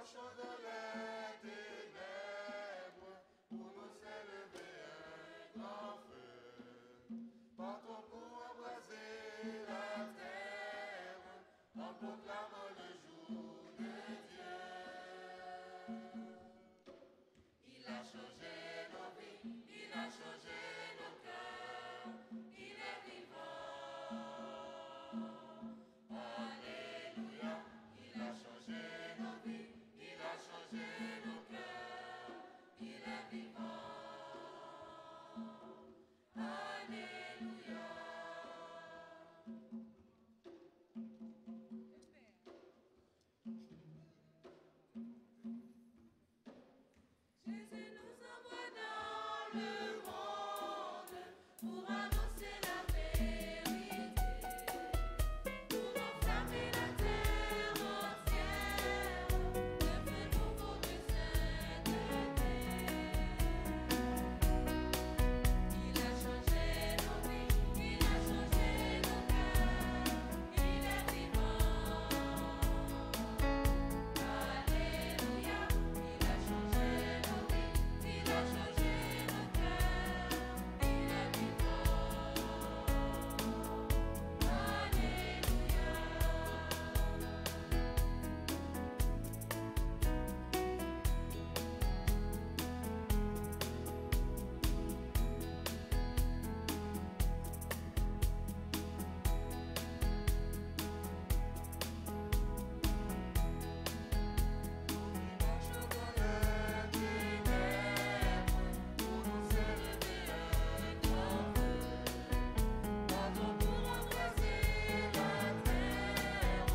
marchons dans les ténèbres, pour nous s'élever un grand feu. Partons pour embraser la terre, en proclamant le jour de Dieu. Il a changé nos vies, il a changé nos cœurs, il est vivant. Alléluia, il a changé nos vies, il a changé nos cœurs, il est vivant. Alléluia. Jésus nous envoie dans le monde pour annoncer la vérité, pour enflammer la terre entière de feu nouveau de sainteté. Il a changé nos vies, il a changé nos cœurs, il est vivant. Alléluia, il a changé nos vies, il a changé nos cœurs, il est marchons dans les ténèbres, pour nous élever un grand feu. Partons pour embraser la terre,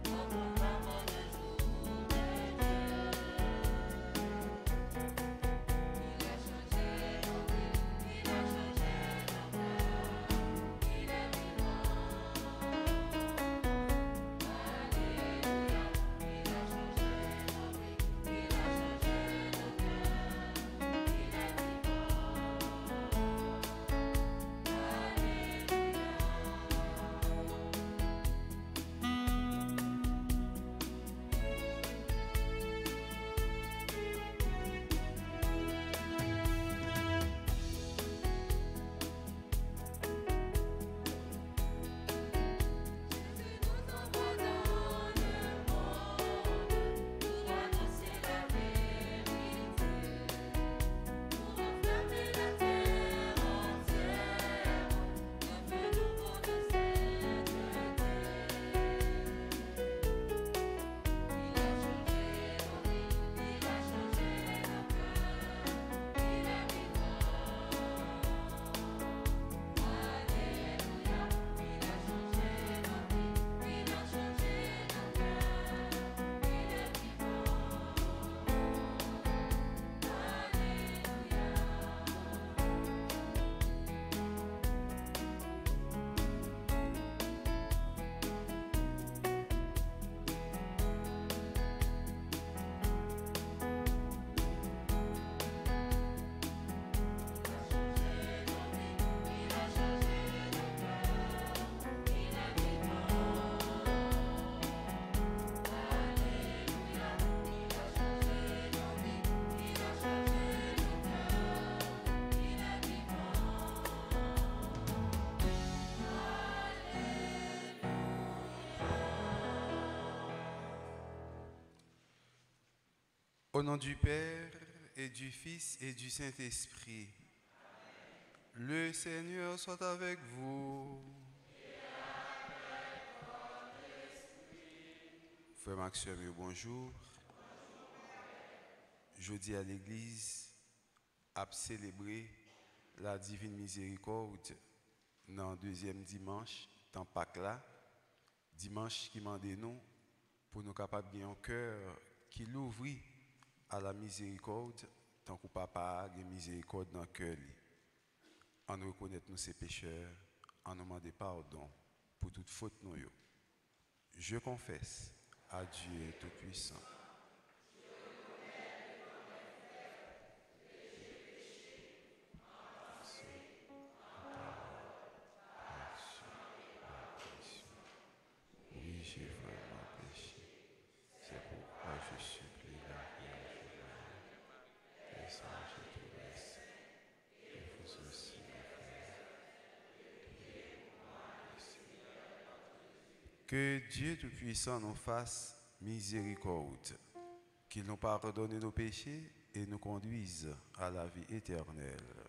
en proclamant le jour de Dieu. Il a changé nos vies, il a changé nos cœurs, il est vivant. Alléluia, il a changé nos vies, il a changé nos cœurs, il est Jésus nous envoie dans le monde pour annoncer la vérité, pour enflammer la terre entière de feu nouveau de sainteté. Il a changé nos vies, il a changé nos cœurs, il est vivant. Alléluia, il a changé nos vies, il a changé nos cœurs, il est vivant. Au nom du Père et du Fils et du Saint-Esprit, le Seigneur soit avec vous. Frère Maxime, bonjour. Jeudi à l'église, a célébré la divine miséricorde dans le deuxième dimanche, dans Pâques là, dimanche qui m'a dit nous pour nous capables de un cœur qui l'ouvrit à la miséricorde, tant que papa a miséricorde dans le cœur. En nous reconnaître nous ses pécheurs, en nous demander pardon pour toute faute nous. Je confesse à Dieu Tout-Puissant. Oui, j'ai vraiment péché. C'est pourquoi je supplie la Que Dieu Tout-Puissant nous fasse miséricorde, qu'il nous pardonne nos péchés et nous conduise à la vie éternelle.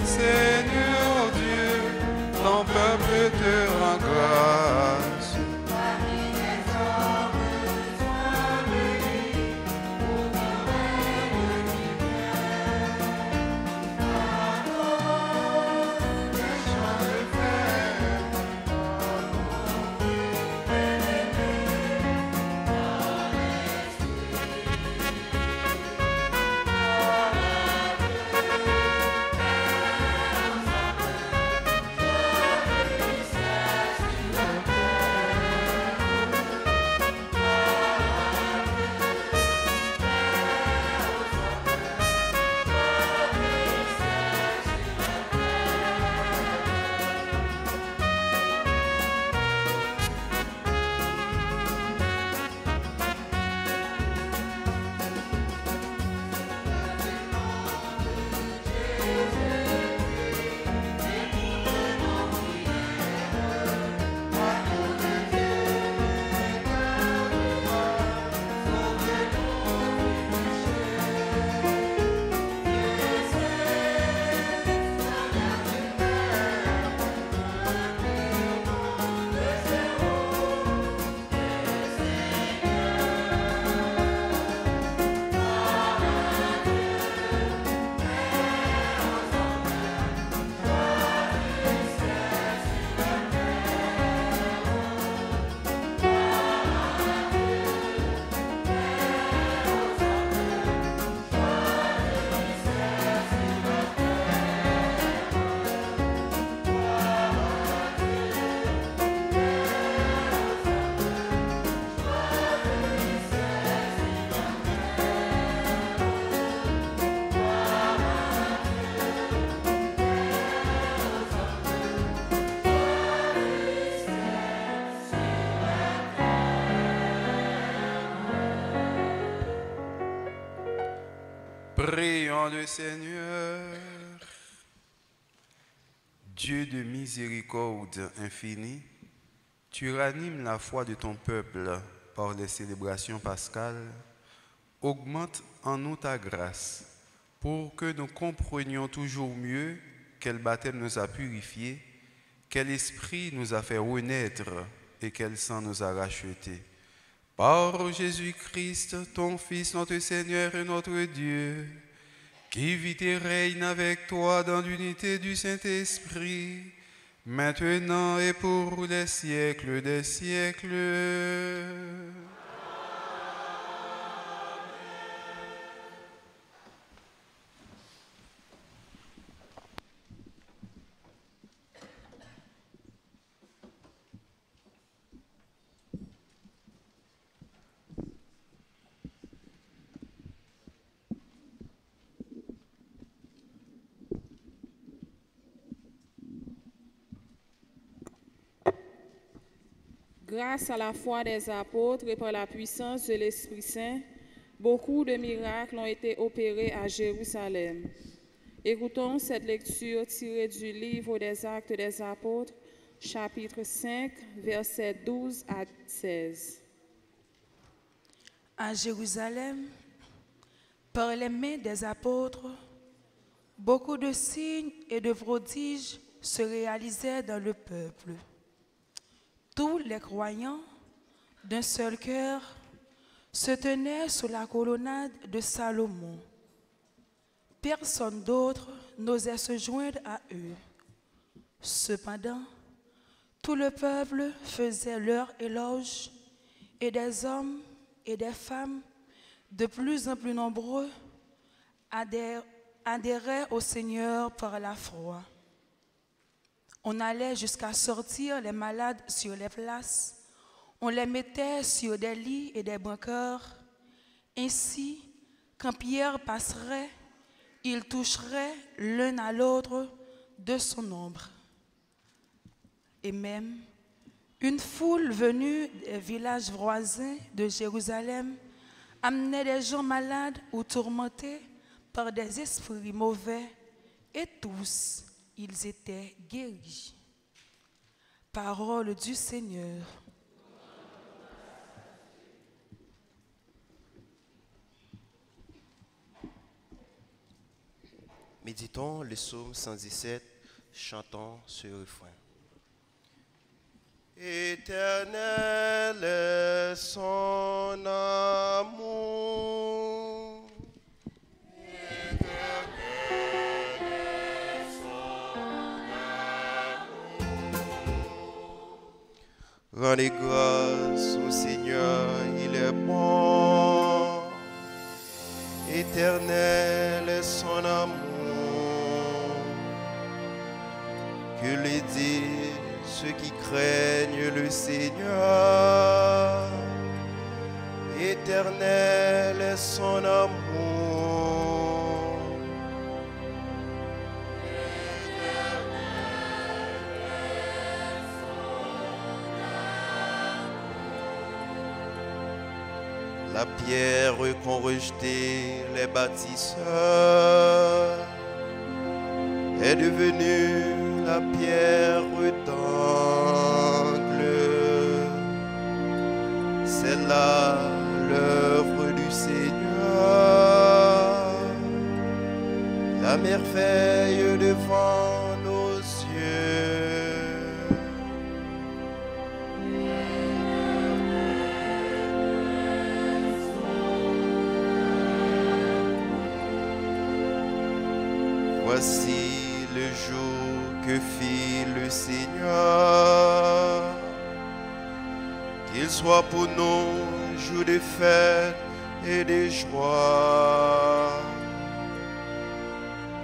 Seigneur Dieu, ton peuple te rend grâce. Prions le Seigneur. Dieu de miséricorde infinie, tu ranimes la foi de ton peuple par les célébrations pascales. augmente en nous ta grâce, pour que nous comprenions toujours mieux quel baptême nous a purifiés, quel esprit nous a fait renaître et quel sang nous a rachetés. Par Jésus-Christ, ton Fils, notre Seigneur et notre Dieu, qui vit et règne avec toi dans l'unité du Saint-Esprit, maintenant et pour les siècles des siècles. Grâce à la foi des apôtres et par la puissance de l'Esprit Saint, beaucoup de miracles ont été opérés à Jérusalem. Écoutons cette lecture tirée du livre des Actes des Apôtres, chapitre 5, versets 12 à 16. À Jérusalem, par les mains des apôtres, beaucoup de signes et de prodiges se réalisaient dans le peuple. Tous les croyants, d'un seul cœur, se tenaient sous la colonnade de Salomon. Personne d'autre n'osait se joindre à eux. Cependant, tout le peuple faisait leur éloge, et des hommes et des femmes, de plus en plus nombreux, adhéraient au Seigneur par la foi. On allait jusqu'à sortir les malades sur les places. On les mettait sur des lits et des brancards. Ainsi, quand Pierre passerait, il toucherait l'un à l'autre de son ombre. Et même, une foule venue des villages voisins de Jérusalem amenait des gens malades ou tourmentés par des esprits mauvais, et tous, ils étaient guéris. Parole du Seigneur. Méditons le psaume 117, chantons ce refrain. Éternel est son amour. Rendez grâce au Seigneur, il est bon. Éternel est son amour. Que le disent ceux qui craignent le Seigneur. Éternel est son amour. La pierre qu'ont rejetée les bâtisseurs est devenue la pierre d'angle. C'est là l'œuvre du Seigneur, la merveille devant nos yeux. Voici le jour que fit le Seigneur, qu'il soit pour nous jour de fête et de joie.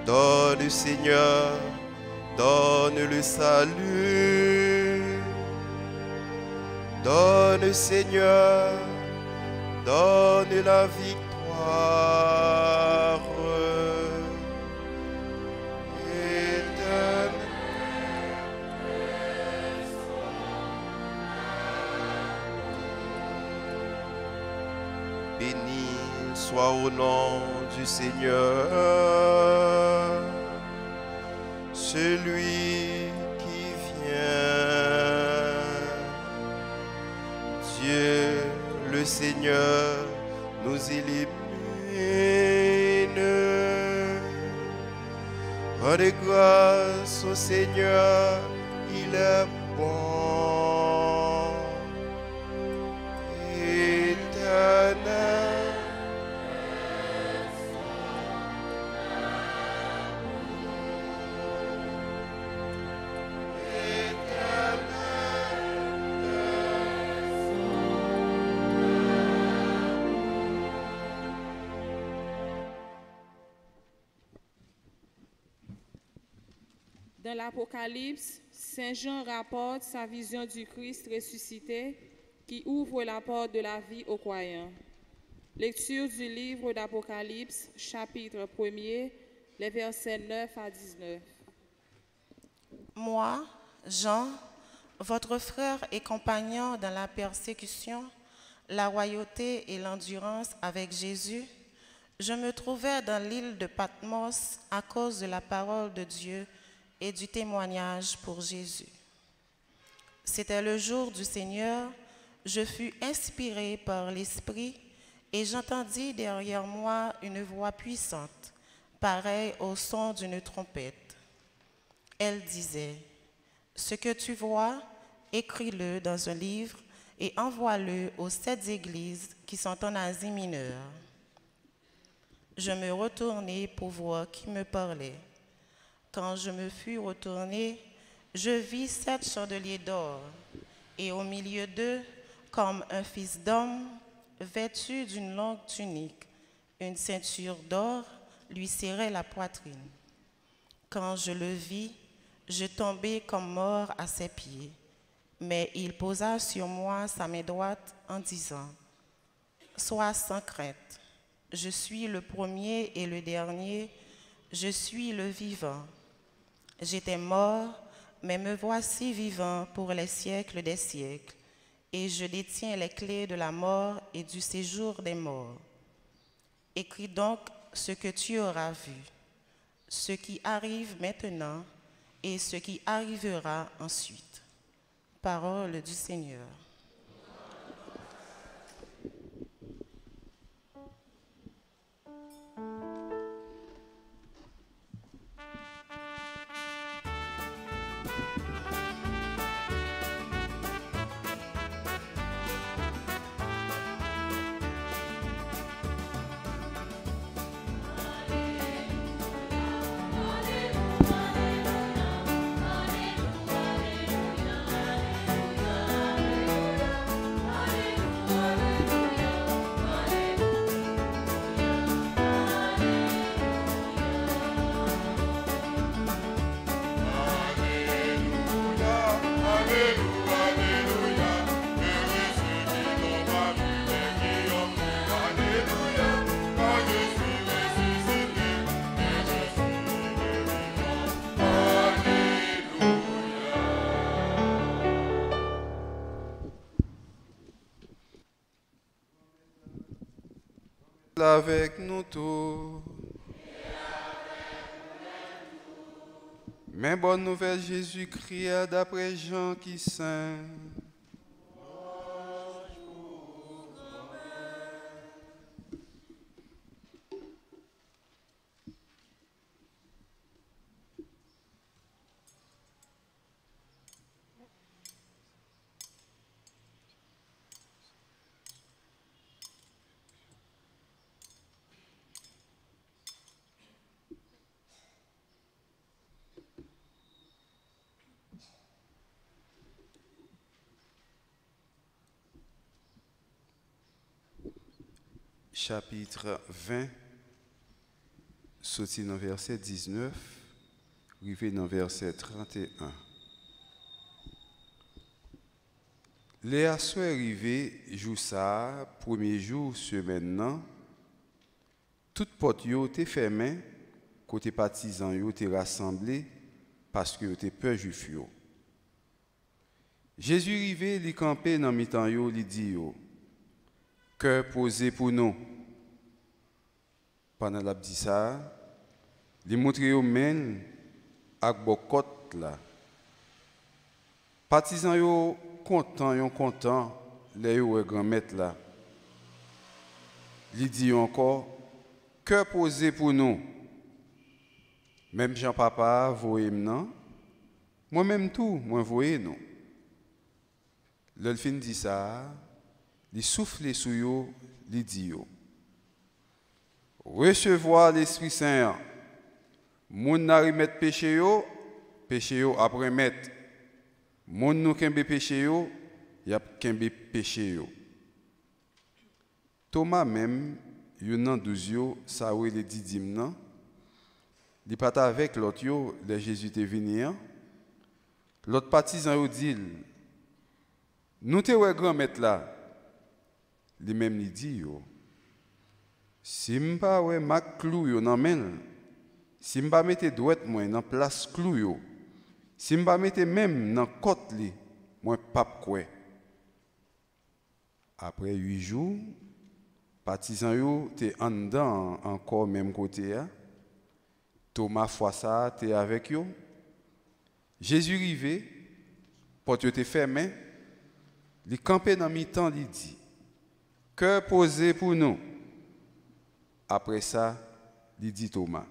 Donne, Seigneur, donne le salut. Donne, Seigneur, donne la victoire. Béni soit au nom du Seigneur, celui qui vient. Dieu le Seigneur nous illumine Rendez grâce au Seigneur, il est bon, éternel. Dans l'Apocalypse, Saint Jean rapporte sa vision du Christ ressuscité qui ouvre la porte de la vie aux croyants. Lecture du livre d'Apocalypse, chapitre 1er, les versets 9 à 19. Moi, Jean, votre frère et compagnon dans la persécution, la royauté et l'endurance avec Jésus, je me trouvais dans l'île de Patmos à cause de la parole de Dieu et du témoignage pour Jésus. C'était le jour du Seigneur, je fus inspiré par l'Esprit et j'entendis derrière moi une voix puissante, pareille au son d'une trompette. Elle disait, « Ce que tu vois, écris-le dans un livre et envoie-le aux 7 églises qui sont en Asie mineure. » Je me retournai pour voir qui me parlait. Quand je me fus retourné, je vis 7 chandeliers d'or, et au milieu d'eux, comme un fils d'homme, vêtu d'une longue tunique, une ceinture d'or lui serrait la poitrine. Quand je le vis, je tombai comme mort à ses pieds, mais il posa sur moi sa main droite en disant, « Sois sans crainte, je suis le premier et le dernier, je suis le vivant. J'étais mort, mais me voici vivant pour les siècles des siècles, et je détiens les clés de la mort et du séjour des morts. Écris donc ce que tu auras vu, ce qui arrive maintenant et ce qui arrivera ensuite. » Parole du Seigneur. Avec nous tous. Mais bonne nouvelle, Jésus-Christ, d'après Jean qui saint. Chapitre 20, sorti dans verset 19, arrivé dans verset 31. Les assois arrivés, jour ça, premier jour, semaine nan, toute porte yo te fermée, côté partisans yo te rassemblés, parce que yo te peur juif yo. Jésus arrivé, li campé dans mi-temps yo, li dit yo, cœur posé pour nous. Pendant la dit ça, li montre yo men ak bokot là. Partisans yo content, les yo grand maître là. Li dit encore, que posé pour nous. Même Jean-Papa, voyez non. Moi-même tout, moi voyez nous. L'elfine dit ça, il souffle sur yo, il dit yo. Recevoir l'Esprit Saint. Moun n'a remettre péché yo après mettre. Moun nou kembe péché yo, y a kembe péché yo. Thomas même, yon nan 12 yo, sa ou le didim nan. Li pat avec l'autre yo, le Jésus te venu. L'autre partisan yo dit, nous te wè grand maître là. Li même li dit yo. Si m'pa wè mak clou yo nan men, si m'pa mette douette moi nan place clou yo, si m'pa mette même nan côte li, moi pap kwe. Après 8 jours, partisan yo te en dedans encore même côté a. Thomas fois ça te avec yo. Jésus rivé, porte yo te fermé, li campé dans mi-temps li dit, que posé pour nous. Après ça, il dit Thomas,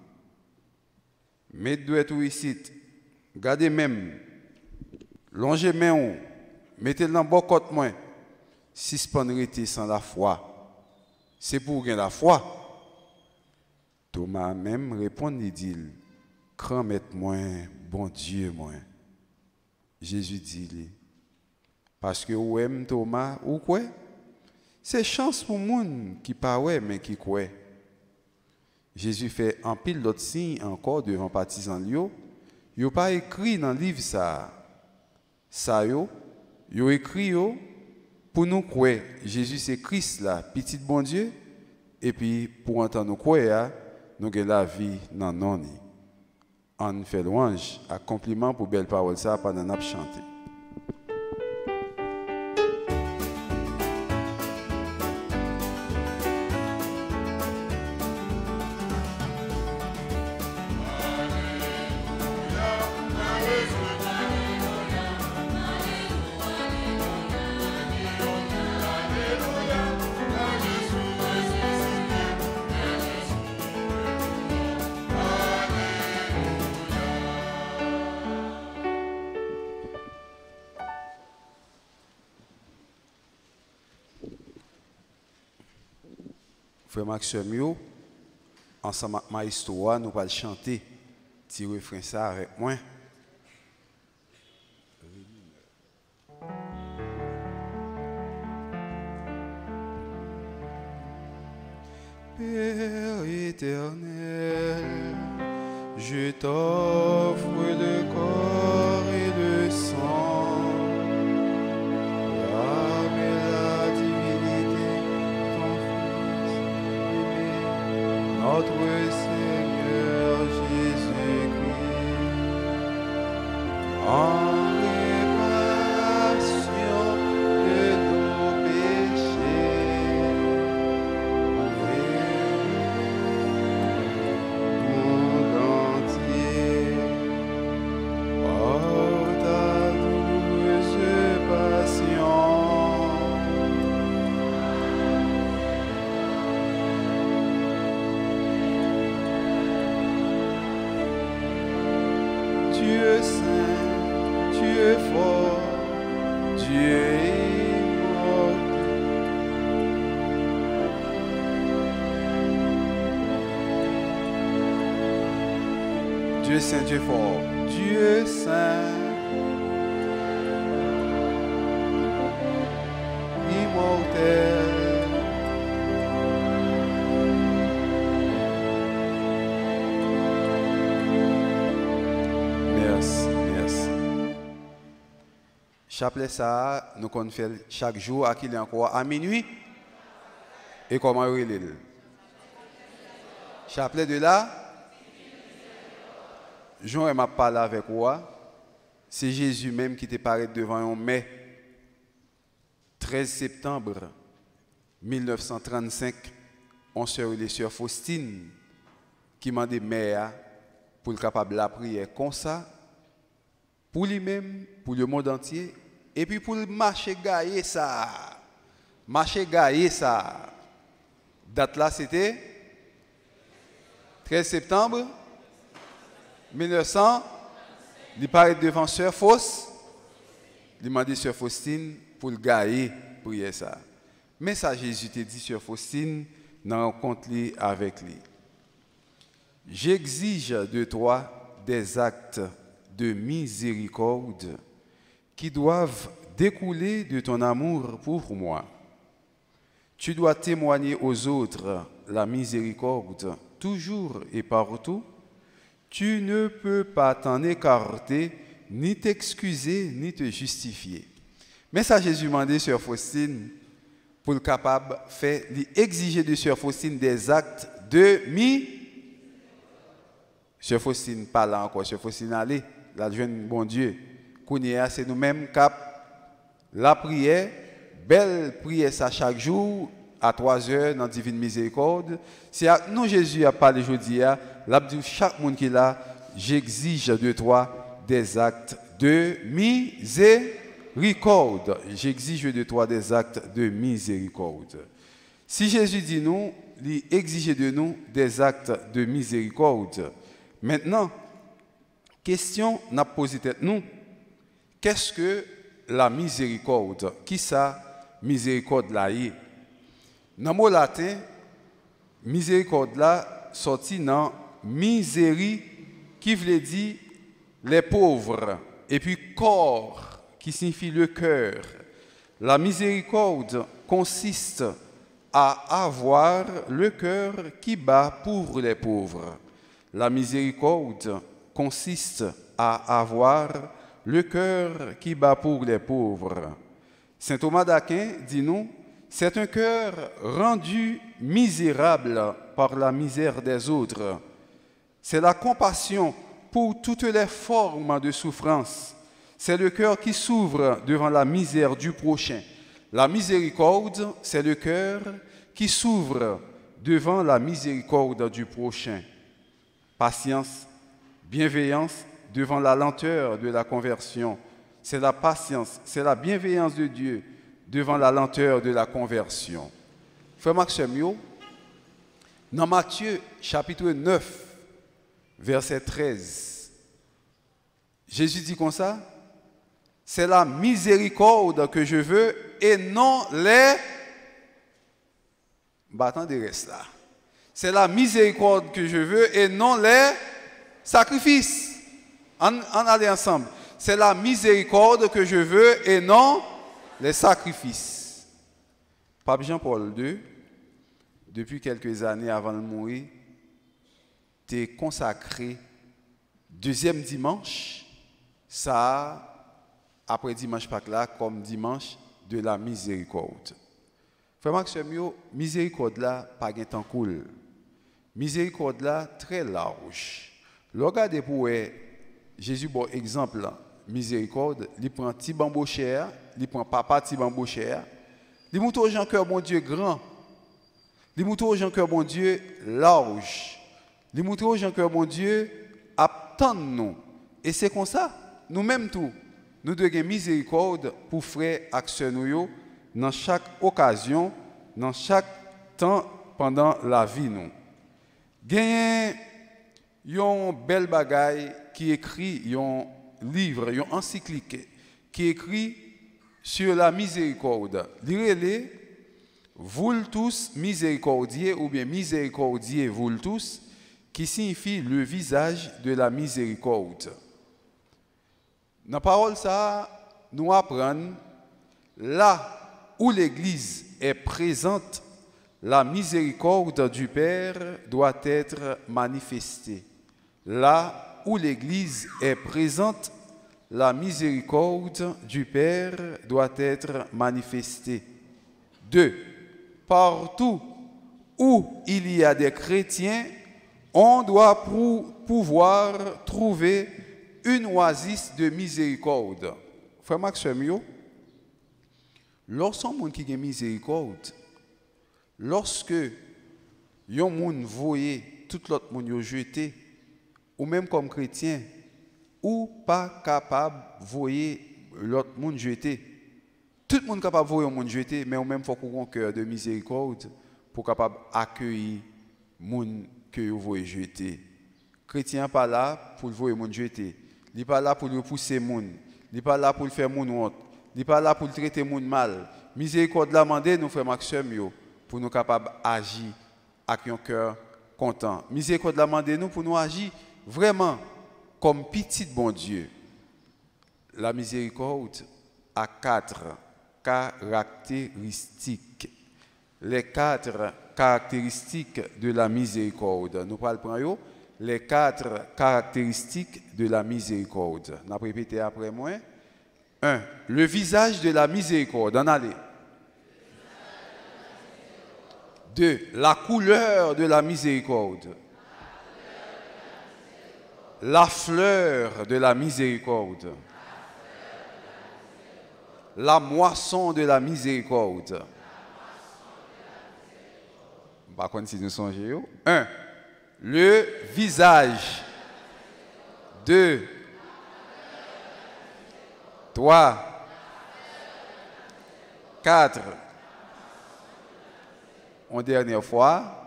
mettez douette ou ici, gardez même, longez main ou, mettez-le dans bon côté moi, suspendrez sans la foi. C'est pour gagner la foi. Thomas même répond, il dit, grand maître moi, bon Dieu moi. Jésus dit, parce que ou aime Thomas, ou quoi? C'est chance pour moun qui pas ouais mais qui quoi. Jésus fait un pile d'autres signes encore devant partisans yo. Yo pas écrit dans le livre ça. Ça yo écrit yo pour nous croire Jésus c'est Christ là, petit bon Dieu et puis pour entendre nous croire nous avons la vie dans non. On fait louange, accomplissement pour belle parole ça pendant n'a chanter. Frère Maxime, ensemble avec ma histoire, nous allons chanter petit refrain ça avec moi. Père éternel, je t'offre le corps et le sang, l'âme et la divinité, ton Fils aimé, notre Seigneur Jésus-Christ, en réparation de nos péchés. Monde entier, par ta douce passion, Dieu saint, Dieu fort, Dieu immortel. Dieu saint, Dieu fort, Dieu saint, immortel. Merci, merci. Chapelet ça, nous qu'on fait chaque jour à qu'il est encore à minuit. Et comment il est? Chapelet de là. Jean m'a parlé avec moi. C'est Jésus même qui te paraît devant un mai 13 septembre 1935. On sœur et les sœurs Faustine qui m'a demandé mère pour le capable la prière comme ça pour lui-même, pour le monde entier et puis pour le marcher gailler ça. Marcher gailler ça. Date là c'était 13 septembre 1900, il paraît devant Sœur Fausse. Il m'a dit Sœur Faustine pour le gagner prier ça. Mais ça Jésus t'a dit Sœur Faustine dans rencontre avec lui. J'exige de toi des actes de miséricorde qui doivent découler de ton amour pour moi. Tu dois témoigner aux autres la miséricorde toujours et partout. Tu ne peux pas t'en écarter, ni t'excuser, ni te justifier. Mais ça, Jésus m'a demandé, Sœur Faustine, pour le capable, faire, exiger de Sœur Faustine des actes de Sœur Faustine, pas là encore, Sœur Faustine, allez, la jeune bon Dieu. Kounia, c'est nous-mêmes cap la prière, belle prière ça chaque jour, à 3 heures dans Divine Miséricorde. Si nous Jésus a parlé aujourd'hui, l'a dit chaque monde qui est là, j'exige de toi des actes de miséricorde. J'exige de toi des actes de miséricorde. Si Jésus dit nous, il exige de nous des actes de miséricorde. Maintenant, question n'a posé tête nous. Qu'est-ce que la miséricorde? Qui ça miséricorde là est? Dans le mot latin, miséricorde là sorti dans misérie qui veut dire les pauvres et puis corps qui signifie le cœur. La miséricorde consiste à avoir le cœur qui bat pour les pauvres. La miséricorde consiste à avoir le cœur qui bat pour les pauvres. Saint Thomas d'Aquin dit nous, c'est un cœur rendu misérable par la misère des autres. C'est la compassion pour toutes les formes de souffrance. C'est le cœur qui s'ouvre devant la misère du prochain. La miséricorde, c'est le cœur qui s'ouvre devant la miséricorde du prochain. Patience, bienveillance devant la lenteur de la conversion. C'est la patience, c'est la bienveillance de Dieu devant la lenteur de la conversion. Frère Maxime, dans Matthieu chapitre 9, verset 13, Jésus dit comme ça, c'est la miséricorde que je veux et non les... Attendez, reste là. C'est la miséricorde que je veux et non les sacrifices. On allait ensemble. C'est la miséricorde que je veux et non les sacrifices. Pape Jean-Paul II, depuis quelques années avant de mourir, t'es consacré deuxième dimanche, ça, après dimanche Pâques là, comme dimanche de la miséricorde. Frère Maxime, miséricorde là, pas de temps cool. Miséricorde là, très large. Regardez pour Jésus, bon exemple là. Miséricorde, il prend petit bambou cher, il prend papa petit bambou cher, il montre aux gens cœur bon Dieu grand, il montre aux gens cœur bon Dieu large, il montre aux gens cœur bon Dieu attend nous. Et c'est comme ça, nous-mêmes tout, nous devons avoir miséricorde pour frères actions nous dans chaque occasion, dans chaque temps pendant la vie nous. Gagne yon belle bagaille qui écrit yon livre, une encyclique qui écrit sur la miséricorde. Lirez-les, vous tous miséricordieux ou bien miséricordieux vous tous, qui signifie le visage de la miséricorde. Dans la parole ça, nous apprenons là où l'Église est présente, la miséricorde du Père doit être manifestée. Là où l'Église est présente, la miséricorde du Père doit être manifestée. 2. Partout où il y a des chrétiens, on doit pouvoir trouver une oasis de miséricorde. Frère Maxime, lorsqu'on monde qui a miséricorde, lorsque yon moun voyait tout l'autre monde yo jeté, ou même comme chrétien, ou pas capable de voir l'autre monde jeté. Tout le monde est capable de voir un monde jeté, mais au même faut qu'on ait un cœur de miséricorde pour capable accueillir monde que vous voyez jeter. Chrétien pas là pour voir moun jeter. Il pas là pour repousser moun. Il pas là pour faire moun honte. Il pas là pour traiter moun mal. Miséricorde la mandé nous frères Maxime yo pour nous capables agir avec un cœur content. Miséricorde la mandé nous pour nous agir vraiment comme petit bon Dieu. La miséricorde a 4 caractéristiques. Les 4 caractéristiques de la miséricorde. Nous parlons les 4 caractéristiques de la miséricorde. Nous allons répéter après moi. 1. Le visage de la miséricorde. En allez. 2. La couleur de la miséricorde. La fleur de la miséricorde. La moisson de la miséricorde. Par contre, si nous songeons. 1. Le visage. 2. 3. 4. Une dernière fois.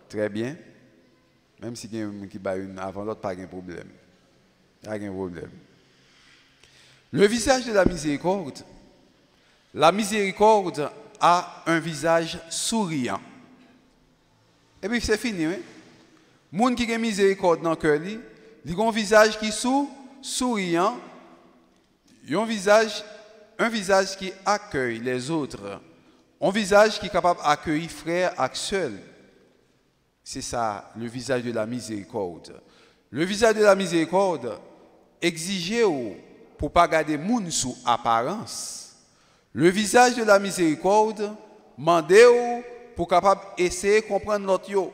Très bien. Même si quelqu'un qui bat une avant l'autre, pas de problème. Pas de problème. Le visage de la miséricorde. La miséricorde a un visage souriant. Et puis c'est fini. Les gens qui ont miséricorde dans le cœur, ils ont un visage qui est souriant. Ils ont un visage qui accueille les autres. Un visage qui est capable d'accueillir frères et sœurs. C'est ça, le visage de la miséricorde. Le visage de la miséricorde exige pour ne pas garder les gens sous apparence. Le visage de la miséricorde demande pour capable essayer de comprendre l'autre.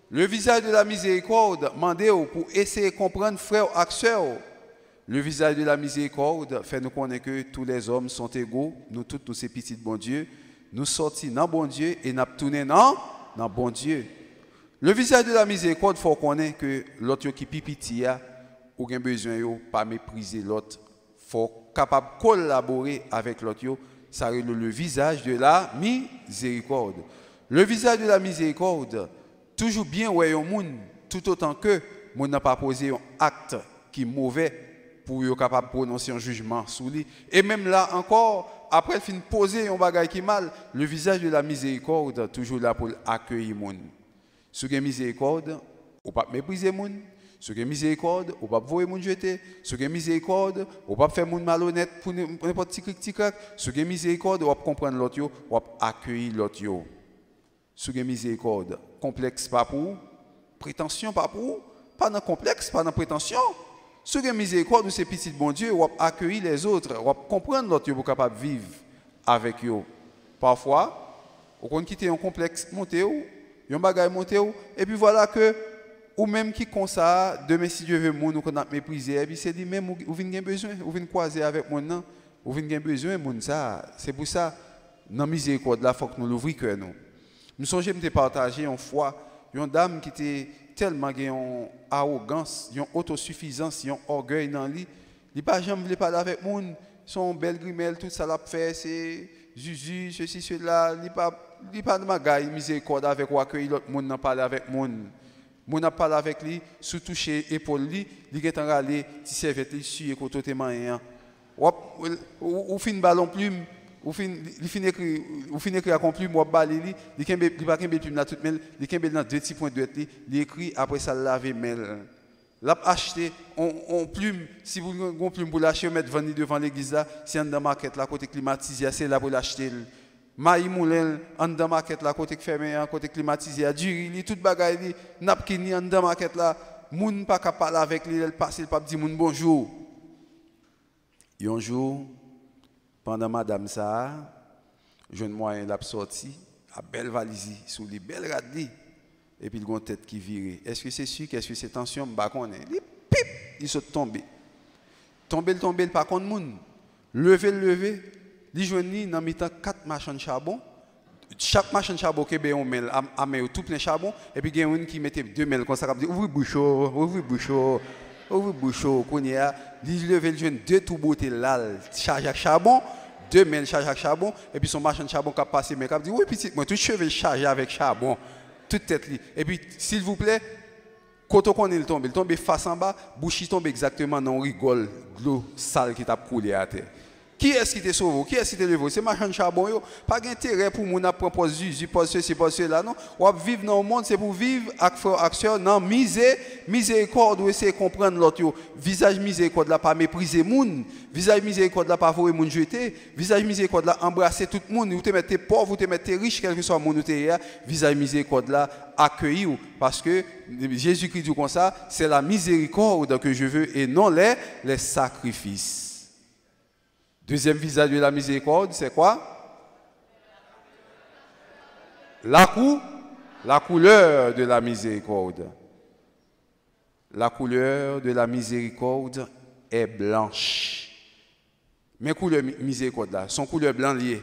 Le visage de la miséricorde demande pour essayer de comprendre frère et sœur. Le visage de la miséricorde fait nous connaître que tous les hommes sont égaux. Nous tous, nous ces petits bon Dieu. Nous sortis dans bon Dieu et nous tournons dans bon Dieu. Le visage de la miséricorde, il faut connaître que l'autre qui pipiti a ou bien besoin de pas mépriser l'autre. Il faut capable de collaborer avec l'autre. Ça c'est le visage de la miséricorde. Le visage de la miséricorde, toujours bien ouais au monde, tout autant que mon n'a pas posé un acte qui est mauvais pour être capable de prononcer un jugement sur lui. Et même là encore, après fin poser un bagage qui est mal, le visage de la miséricorde toujours là pour accueillir le monde. Ceux qui ont miséricorde, on ne peut pas mépriser les gens. Ceux qui ont miséricorde, on ne peut pas voir les gens jeter. Ceux qui ont miséricorde, on ne peut pas faire les gens malhonnêtes pour n'importe qui critique. Ceux qui ont miséricorde, on peut comprendre l'autre, on peut accueillir l'autre. Ceux qui ont miséricorde, complexe pas pour, prétention pas pour, pas dans complexe, pas dans prétention. Ceux qui ont miséricorde, c'est petit bon Dieu, on peut accueillir les autres, on peut comprendre l'autre pour capable vivre avec eux. Parfois, on peut quitter un complexe monté. Yon bagay monté et puis voilà que ou même qui comme ça demain si Dieu veut moun ou qu'on a méprisé et puis c'est dit même ou vinn besoin ou vinn croiser avec moun nan ou vinn besoin moun ça c'est pour ça dans miséricorde là faut que nous l'ouvrir cœur nous. Nous songe me partager une fois une dame qui était tellement une arrogance, une autosuffisance, un orgueil dans lui, il pas jamais voulait parler avec moun, son belle grimelle tout ça l'a fait c'est Jésus ceci cela, il pas de magaille miséricorde avec ou accueillir l'autre monde n'a parler avec monde n'a parlé avec lui sous toucher épaule lui il est en râler ti serviette li sur côté main ou fin ballon plume ou fin écrit à plume ou balé li il pas kembe plume là toute mêle il kembe dans deux petits points de li il écrit après ça laver mêle l'a acheté on plume si vous avez plume pour l'acheter mettre venir devant l'église là si en dans market là côté climatisé c'est là pour l'acheter Maï moulin en dans market là côté fermé côté climatisé du li toute bagaille li napkin en dans market là moun pas capable parler avec lui elle passe il pas dire moun bonjour un jour pendant madame ça jeune moyen l'a sorti a belle valise sous les belles radli et puis il a une tête qui vire est-ce que c'est sûr qu'est-ce que c'est tension pas connaît il pip il saute tomber pas contre moun lever li joini dans mitan 4 machins de charbon chaque machine de charbon qui on met à tout plein charbon et puis il y a une qui mettait 2 mêles comme ça qui dit ouvre bouchon Ouvre bouche, qu'on y a, il lever le jeune deux tout beauté là, charge avec charbon, deux mains charge avec charbon, et puis son machin de charbon qui a passé, mais qui a dit, oui, petit, moi, tout cheveux chargé avec charbon, toute tête li. Et puis, s'il vous plaît, quand on est tombé, il tombe face en bas, bouche tombe exactement dans le rigole, de l'eau sale qui t'a coulé à terre. Qui est-ce qui t'a sauvé? Qui est-ce qui t'a levé? C'est machin de charbon, yo. Pas d'intérêt pour mon apprendre Jésus, pour ceci, pour cela, non. On va vivre dans le monde, c'est pour vivre avec frère action, non, miséricorde, ou essayer de comprendre l'autre, yo. Visage miséricorde là, pas mépriser moun. Visage miséricorde là, pas voir moun jeter. Visage miséricorde là, embrasser tout le monde. Ou te mettre pauvre, ou te mettre riche, quel que soit mon outil. Visage miséricorde là, accueillir. Parce que Jésus-Christ dit comme ça, c'est la miséricorde que je veux et non les sacrifices. Deuxième visage de la miséricorde, c'est quoi? La couleur de la miséricorde. La couleur de la miséricorde est blanche. Mais couleur miséricorde là, son couleur blanc lié.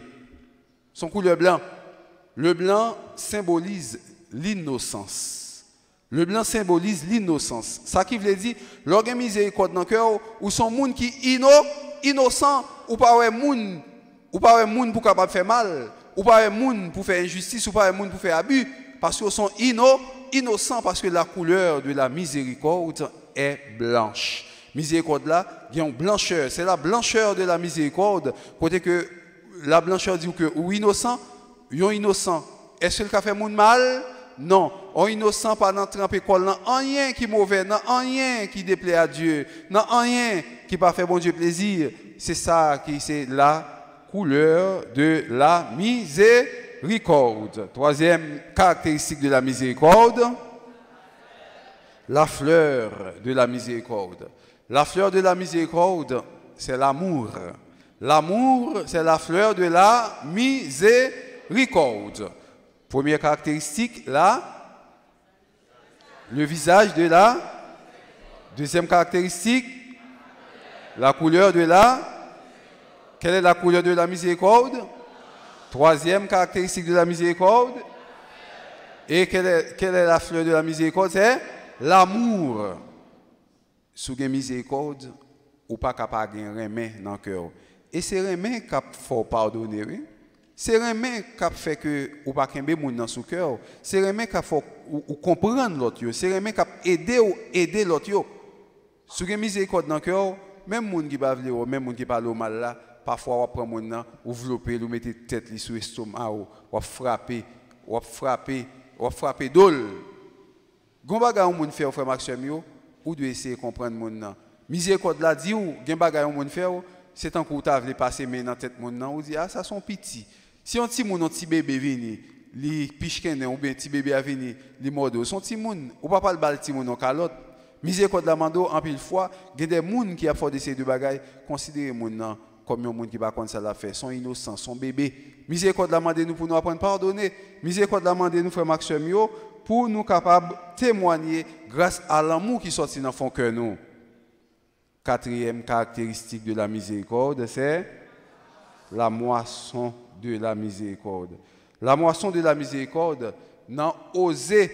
Son couleur blanc. Le blanc symbolise l'innocence. Le blanc symbolise l'innocence. Ça qui veut dire, l'organe miséricorde dans le cœur, ou son monde qui innocent, ou pas un monde pour capable faire mal, ou pas un monde pour faire injustice, ou pas un monde pour faire abus, parce qu'ils sont innocents, parce que la couleur de la miséricorde est blanche. Miséricorde là, il y a une blancheur, c'est la blancheur de la miséricorde, côté que la blancheur dit que ou innocent, est-ce qu'il a fait monde mal? Non, on innocent pas dans tremper col, non rien qui mauvais, non rien qui déplaît à Dieu, non rien qui pas fait bon Dieu plaisir. C'est ça qui c'est la couleur de la miséricorde. Troisième caractéristique de la miséricorde, la fleur de la miséricorde. La fleur de la miséricorde, c'est l'amour. L'amour, c'est la fleur de la miséricorde. Première caractéristique, là, le visage de la. Deuxième caractéristique, la couleur de la. Quelle est la couleur de la miséricorde? Troisième caractéristique de la miséricorde. Et quelle est la fleur de la miséricorde? C'est l'amour. Sous la miséricorde, ou pas capable de remet dans le cœur. Et c'est remet qui faut pardonner. Oui? C'est remet qui fait que ou pas kembe moun dans son cœur. C'est remet qui faut ou comprendre l'autre. C'est remet qui aider l'autre. Sous la miséricorde dans le cœur, même moun qui va vle, même moun qui parle mal là, parfois on prend moun nan, ou vloper, ou mettre tête li sur estomac ou frapper dol. Gon bagay moun fait frère Maxime yo, ou doit essayer comprendre moun nan. Miséricorde là dit ou gen bagay moun fait, c'est tant qu'on t'a vle passer main dans tête moun nan, ou dit ah ça son petit. Si on ti moun on ti bébé vini, li pichken ou bien ti bébé a vini, li modo, son ti moun, ou pas le bal ti moun en calotte. Miséricorde la mando en pile fois, gen des moun qui a fait ces deux bagailles, considérer moun nan comme un moun qui pas comme ça la fait, sont innocents, sont bébés. Miséricorde la mande nous pour nous apprendre pardonner. Miséricorde la mande nous frère Maxime yo pour nous capables témoigner grâce à l'amour qui sorti dans fond cœur nous. Quatrième caractéristique de la miséricorde, c'est la moisson de la miséricorde. La moisson de la miséricorde, dans Osée,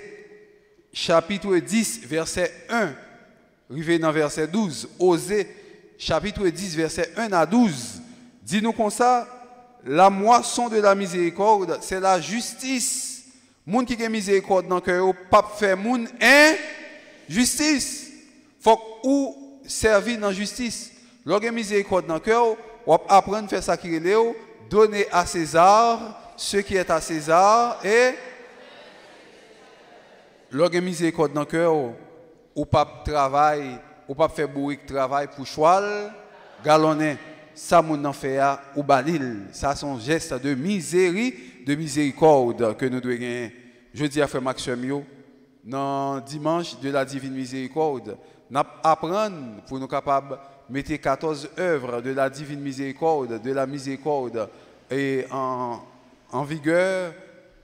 chapitre 10, verset 1, arrivé dans verset 12, Osée, chapitre 10, verset 1 à 12, dit-nous comme ça, la moisson de la miséricorde, c'est la justice. Moun qui a miséricorde dans le cœur, pas faire moun injustice. Faut ou servir dans la justice. Lorsque miséricorde dans le cœur, on apprendre à faire ça qui est donner à César ce qui est à César et lorsque miséricorde dans le cœur, ou pas travail, ou pas faire bourrique travail pour choix galonner. Ça moun nan fait ou balil. Ça son geste de miséricorde que nous devons gagner. Je dis à frère Maxime yo, dans dimanche de la divine miséricorde, nous apprendre pour nous capables de mettre 14 œuvres de la divine miséricorde, de la miséricorde et en vigueur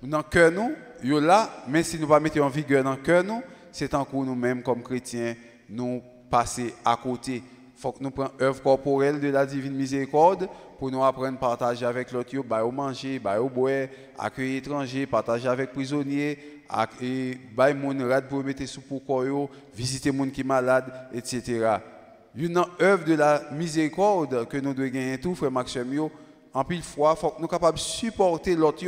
dans le cœur nous, yo là, mais si nous ne pas mettre en vigueur dans le cœur nous, c'est en cours nous-mêmes comme chrétiens, nous passer à côté. Il faut que nous prenions œuvre corporelle de la divine miséricorde pour nous apprendre à partager avec l'autre, au manger, au boire, accueillir étrangers, partager avec prisonniers, et bay moun rad pour mettre sous pour yo, visiter moun qui malade, etc. Une œuvre de la miséricorde que nous devons gagner tout, frère Maxime, en pile fois, faut que nous soyons capables de supporter l'autre.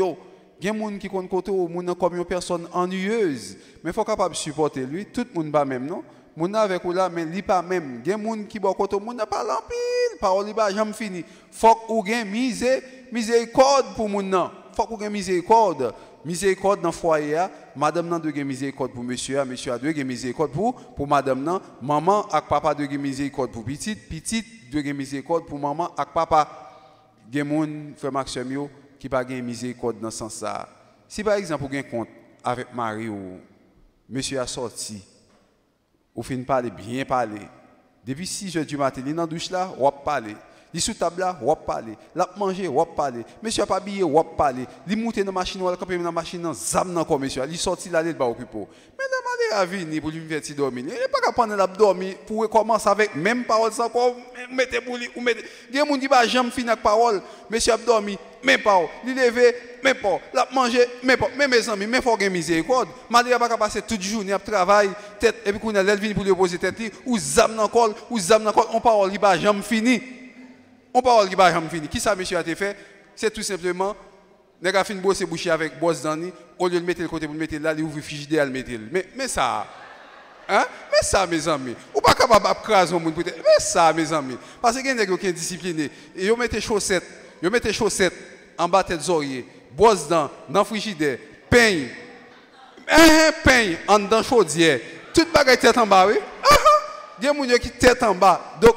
Il y a des gens qui sont côté comme une personne ennuyeuse, mais il faut capable de supporter lui. Tout le monde pas même, non? Moun avec ou là, mais lui pas même. Il y a des gens qui sont côté, moun n'a pas l'empile, parole pas jamais fini. Faut que vous ayez miséricorde pour moun nan. Faut que vous ayez miséricorde. Miséricorde dans le foyer, madame nan doit gagner miséricorde pour monsieur, monsieur a doit gagner miséricorde pour madame nan, maman et papa doit gagner miséricorde pour petite, petite doit gagner miséricorde pour maman et papa. Gen moun frère Maxime yo qui pas gagner miséricorde dans ce sens ça. Si par exemple vous avez un compte avec Marie ou monsieur a sorti, ou fin parler bien parler. Depuis 6 heures du matin, il est dans la douche là, ou parler. Il est sous table là, ou parler. Il a mangé, ou parler. Monsieur n'a pas habillé, ou parler. Il est monté dans la machine, ou il est dans la machine, zam dans comme monsieur. Il est sorti là, il est occupé. Mais il a venir pour lui faire dormir. Il n'est pas capable de dormir pour recommencer avec même parole sans quoi mettez pour lui ou mettez. Il y a des gens qui va jamais finir avec parole. Monsieur a dormi, même parole. Il levé, même parole. Il a mangé, même parole. Mais mes amis, même faut gagner miséricorde. Madame n'a pas capable passer toute journée à travail, tête et puis qu'on a l'elle vient pour lui poser tête ou zam dans col, ou zam dans col, on parole il va jamais finir. On parle qui va jamais finir. Qui ça monsieur a fait? C'est tout simplement nèg a fin bosser boucher avec boss Dani, au lieu de mettre le côté pour le mettre là, il ouvre frigidaire le mettre. Mais ça hein? Mais ça mes amis, ou pas capable d'craser au monde peut-être. Mais ça mes amis, parce que nèg qui est discipliné, et yo mettez chaussettes en bas tête oreiller, boss dans frigidaire, pain en dans chaudière, toute bagaille tête en bas oui. Il y a des gens qui tête en bas. Donc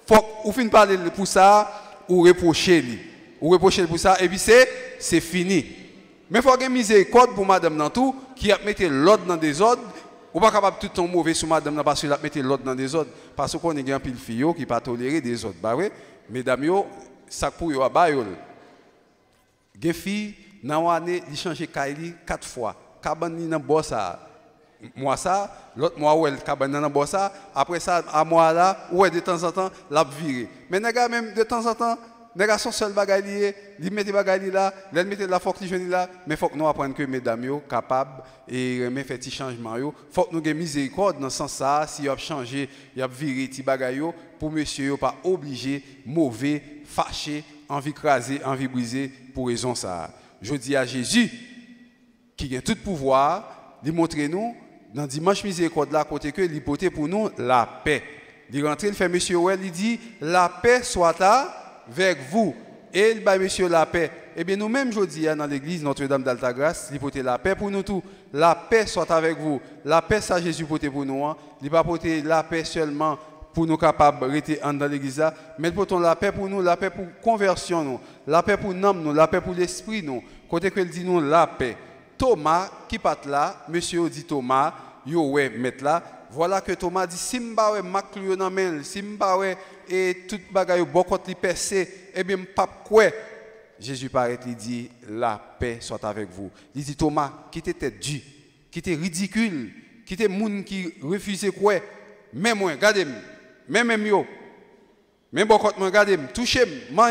faut ou fin parler pour ça ou reprocher lui. Ou reprocher pour ça et puis c'est fini. Mais faut gagner miséricorde pour madame dans tout qui a mettre l'ordre dans des ordres. Ou pas capable tout ton mauvais sur madame parce qu'il a mettre l'ordre dans des ordres parce qu'on est un pile fille qui pas tolérer des ordres. Bah oui, mesdames yo ça pour yo ba yo. Gen fille dans année il changer kaili 4 fois. Cabane dans bossa. Moi ça, l'autre mois où elle cabane dans bossa, après ça à moi là, ouais de temps en temps l'a viré. Mais nèg même de temps en temps, nèg son seul bagaille, il met bagaille là, il met la forte jeune là, mais faut que nous apprendre que mesdames yo capable et remet fait petit changement yo, faut que nous gagne miséricorde dans sens ça, si y a changé, y a viré petit bagaille yo pour monsieur yo pas obligé, mauvais, fâché, envie craser, envie briser pour raison ça. Je dis à Jésus qui a tout pouvoir, il montre nous dans dimanche miséricorde là côté que il portait pour nous la paix. Il rentre, il fait monsieur Well, il dit la paix soit avec vous et il bat monsieur la paix. Eh bien nous même aujourd'hui dans l'église Notre-Dame d'Altagrace, il portait la paix pour nous tous. La paix soit avec vous. La paix ça Jésus portait pour nous. Il pas porter la paix seulement pour nous capables de rester dans l'église là, mais il porte la paix pour nous, la paix pour conversion nous, la paix pour l'âme nous, la paix pour l'esprit nous. Côté que il dit nous la paix. Thomas qui part là, monsieur dit Thomas, yo ouais mettre là. Voilà que Thomas dit simba ouais maclio nan men, simba ouais et tout bagaille bokot li percé, et bien pas quoi. Jésus paraît il dit la paix soit avec vous. Il dit Thomas qui était tête due, qui était ridicule, qui était moun qui refusait quoi. Même moi, regardez, même yo. Même bokot moi regardez, touchez moi.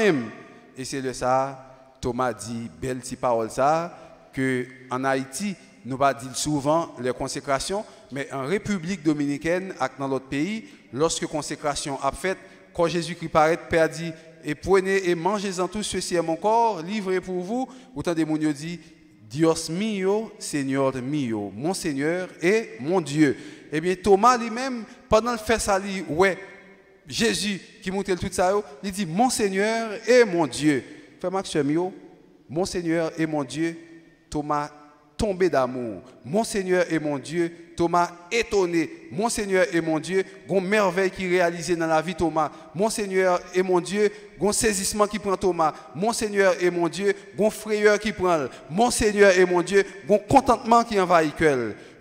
Et c'est le ça Thomas dit belle petite parole ça que en Haïti, nous pas dire souvent les consécrations, mais en République dominicaine, et dans l'autre pays, lorsque consécration a fait, quand Jésus-Christ paraît, Père dit, et prenez et mangez-en tous, ceci est mon corps, livré pour vous. Autant des mounions dit, Dios mio, Seigneur mio, mon Seigneur et mon Dieu. Eh bien, Thomas lui-même, pendant le fait ça, ouais, Jésus qui montait tout ça, il dit, mon Seigneur et mon Dieu. Frère Maxime, mon Seigneur et mon Dieu. Thomas tombé d'amour. Mon Seigneur et mon Dieu. Thomas étonné. Mon Seigneur et mon Dieu. Gon merveille qui réalisé dans la vie Thomas. Mon Seigneur et mon Dieu. Gon saisissement qui prend Thomas. Mon Seigneur et mon Dieu. Gon frayeur qui prend. Mon Seigneur et mon Dieu. Gon contentement qui envahit.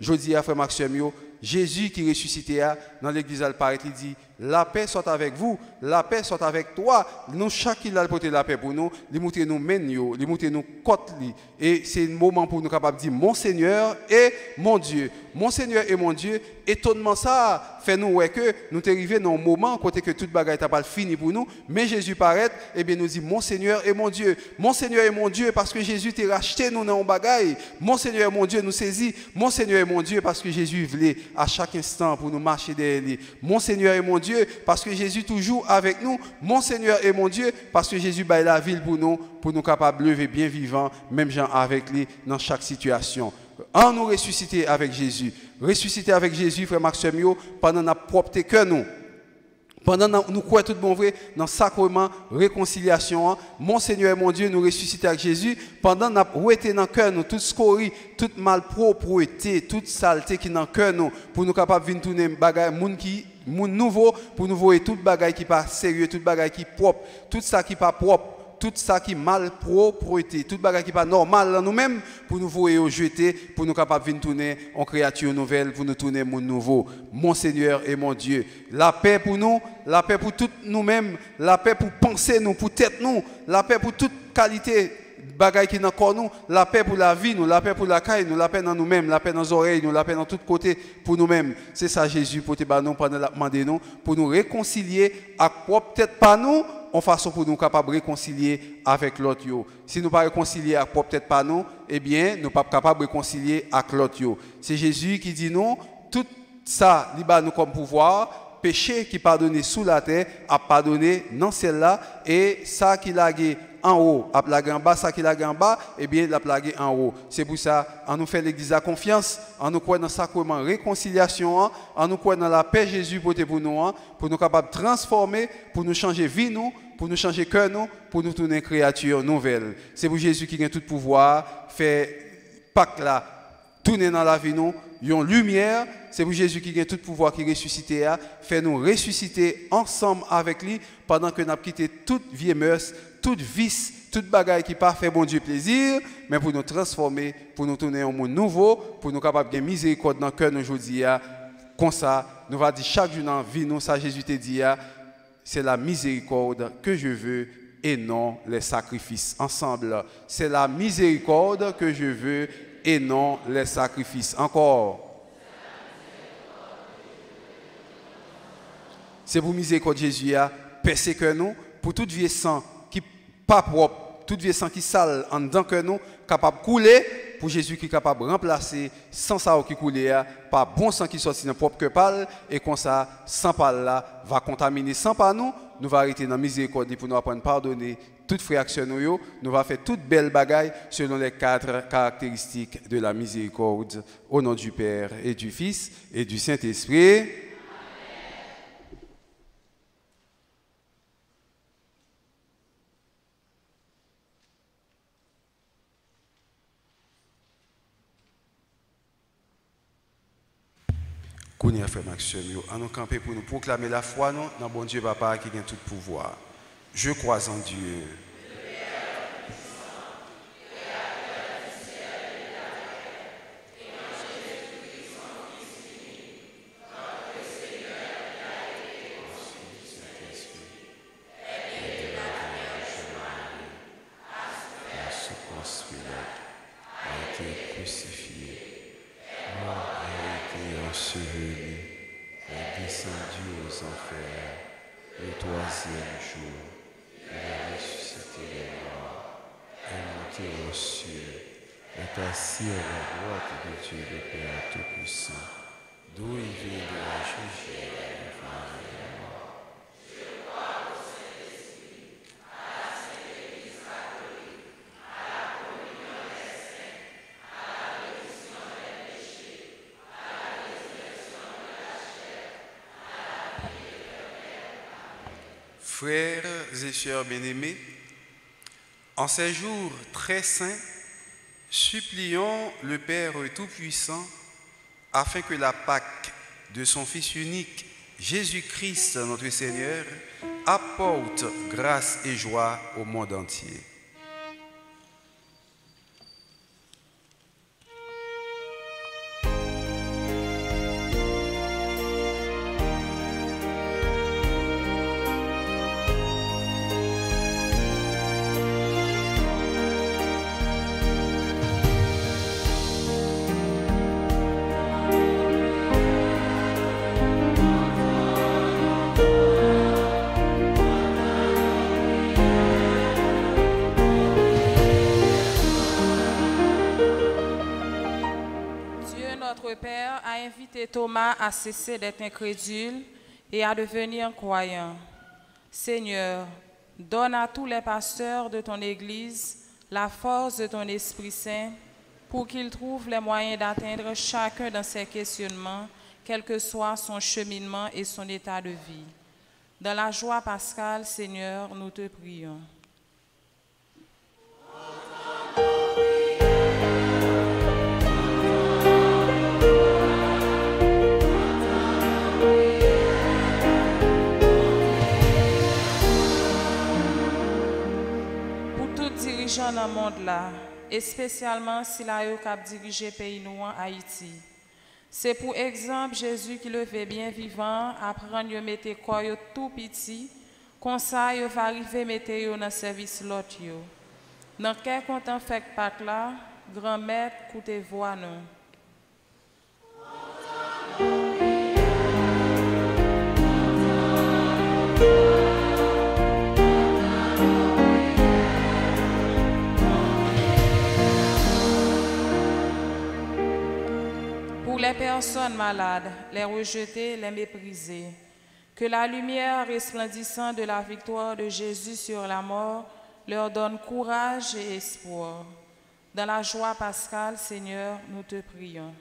Je dis à frère Maxime, Jésus qui ressuscité, dans l'église, elle paraît, il dit, la paix soit avec vous, la paix soit avec toi. Nous, chacun a porté la paix pour nous, il montre nous menio, il montre nous côte. Et c'est un moment pour nous capables de dire, mon Seigneur et mon Dieu. Mon Seigneur et mon Dieu, étonnement ça, fait nous ouais que nous sommes arrivés dans un moment côté que toute bagaille n'a pas fini pour nous, mais Jésus paraît, et bien nous dit, mon Seigneur et mon Dieu. Mon Seigneur et mon Dieu, parce que Jésus t'a racheté nous dans un bagaille. Mon Seigneur et mon Dieu nous saisit. Mon Seigneur et mon Dieu, parce que Jésus voulait à chaque instant pour nous marcher derrière lui. Mon Seigneur et mon Dieu, parce que Jésus toujours avec nous. Mon Seigneur et mon Dieu, parce que Jésus baille la ville pour nous capables de lever bien vivants, même gens avec lui dans chaque situation. En nous ressusciter avec Jésus. Ressusciter avec Jésus, frère Maxime, pendant notre propre que nous. Pendant nous croyons tout bon vrai dans le sacrement réconciliation, mon Seigneur et mon Dieu nous ressusciter avec Jésus. Pendant nous été dans le cœur nous toute scorie, toute malpropreté, toute saleté qui dans le cœur nous pour nous capables de venir tourner bagaille moun nouveau pour nous voir toute bagaille qui pas sérieux, toute bagaille qui propre, tout ça qui pas propre. Tout ça qui est mal propreté, tout bagage qui n'est pas normal nous-mêmes, pour nous voir et jeter, pour nous capables de venir tourner en créature nouvelle, pour nous tourner mon nouveau. Mon Seigneur et mon Dieu. La paix pour nous, la paix pour toutes nous-mêmes, la paix pour penser nous, pour tête nous, la paix pour toute qualité bagaille qui est dans corps nous, la paix pour la vie nous, la paix pour la caille nous, la paix dans nous-mêmes, la paix dans nos oreilles nous, la paix dans tous côtés pour nous-mêmes. C'est ça Jésus pour te nous pendant la demander nous, pour nous réconcilier à propre peut-être pas nous, en façon pour nous capables de réconcilier avec l'autre. Si nous ne pas réconcilier avec peut-être pas nous, eh bien, nous ne sommes pas capables de réconcilier avec l'autre. C'est Jésus qui dit non, tout ça, il nous comme pouvoir, péché qui pardonné sous la terre, a pardonné dans celle-là, et ça qui l'a en haut, a plagué en bas, ça qui l'a en bas, eh bien, il a plagué en haut. C'est pour ça, on nous fait l'église à confiance, on nous croit dans le sacrement réconciliation, on nous croit dans la paix Jésus pour nous capables de transformer, pour nous changer vie nous, pour nous changer cœur nous, pour nous tourner une créature nouvelle. C'est pour Jésus qui a tout pouvoir, fait Pâques là, tourner dans la vie nous, une lumière. C'est pour Jésus qui a tout pouvoir, qui ressuscité, fait nous ressusciter ensemble avec lui pendant que nous avons quitté toute vieille mœurs, toute vice, toute bagaille qui pas fait bon Dieu plaisir, mais pour nous transformer, pour nous tourner un monde nouveau, pour nous capables de miséricorde dans le cœur aujourd'hui. Comme ça, nous va dire chaque jour dans la vie, nous, ça Jésus te dit, c'est la miséricorde que je veux et non les sacrifices. Ensemble, c'est la miséricorde que je veux et non les sacrifices. Encore. C'est pour miséricorde Jésus a percé que nous, pour toute vie sang qui pas propre, toute vie sang qui sale en dedans que nous, capable de couler, pour Jésus qui est capable de remplacer sans ça qui coulait par bon sang qui sortit dans propre que parle, et comme ça, sans parle là, va contaminer sans pas nous, nous va arrêter dans la miséricorde pour nous apprendre à pardonner toute réaction nous va faire toute belle bagaille selon les 4 caractéristiques de la miséricorde, au nom du Père et du Fils et du Saint-Esprit. Kounia frère Maxime, à nous camper pour nous proclamer la foi nous, dans bon Dieu Papa qui a tout pouvoir. Je crois en Dieu. Assis à la droite de Dieu le Père Tout-Puissant, d'où il viendra juger les vivants et les morts. Je crois au Saint-Esprit, à la Sainte Église catholique, à la communion des saints, à la rémission des péchés, à la résurrection de la chair, à la vie éternelle. Frères et sœurs bien-aimés, en ces jours très saints, supplions le Père Tout-Puissant afin que la Pâque de son Fils unique, Jésus-Christ notre Seigneur, apporte grâce et joie au monde entier. invité Thomas à cesser d'être incrédule et à devenir croyant. Seigneur, donne à tous les pasteurs de ton Église la force de ton Esprit Saint pour qu'ils trouvent les moyens d'atteindre chacun dans ses questionnements, quel que soit son cheminement et son état de vie. Dans la joie pascale, Seigneur, nous te prions. Dirigeant dans le monde là, et spécialement si la yo cap dirigé pays nous en Haïti. C'est pour exemple Jésus qui le fait bien vivant, apprendre yo mettre quoi yo tout petit, comme ça yo va arriver mettre yo dans service l'autre yo. Dans quel content fait Pâques là, grand maître coûtez voix nous. Pour les personnes malades, les rejetées, les méprisées, que la lumière resplendissante de la victoire de Jésus sur la mort leur donne courage et espoir. Dans la joie pascale, Seigneur, nous te prions.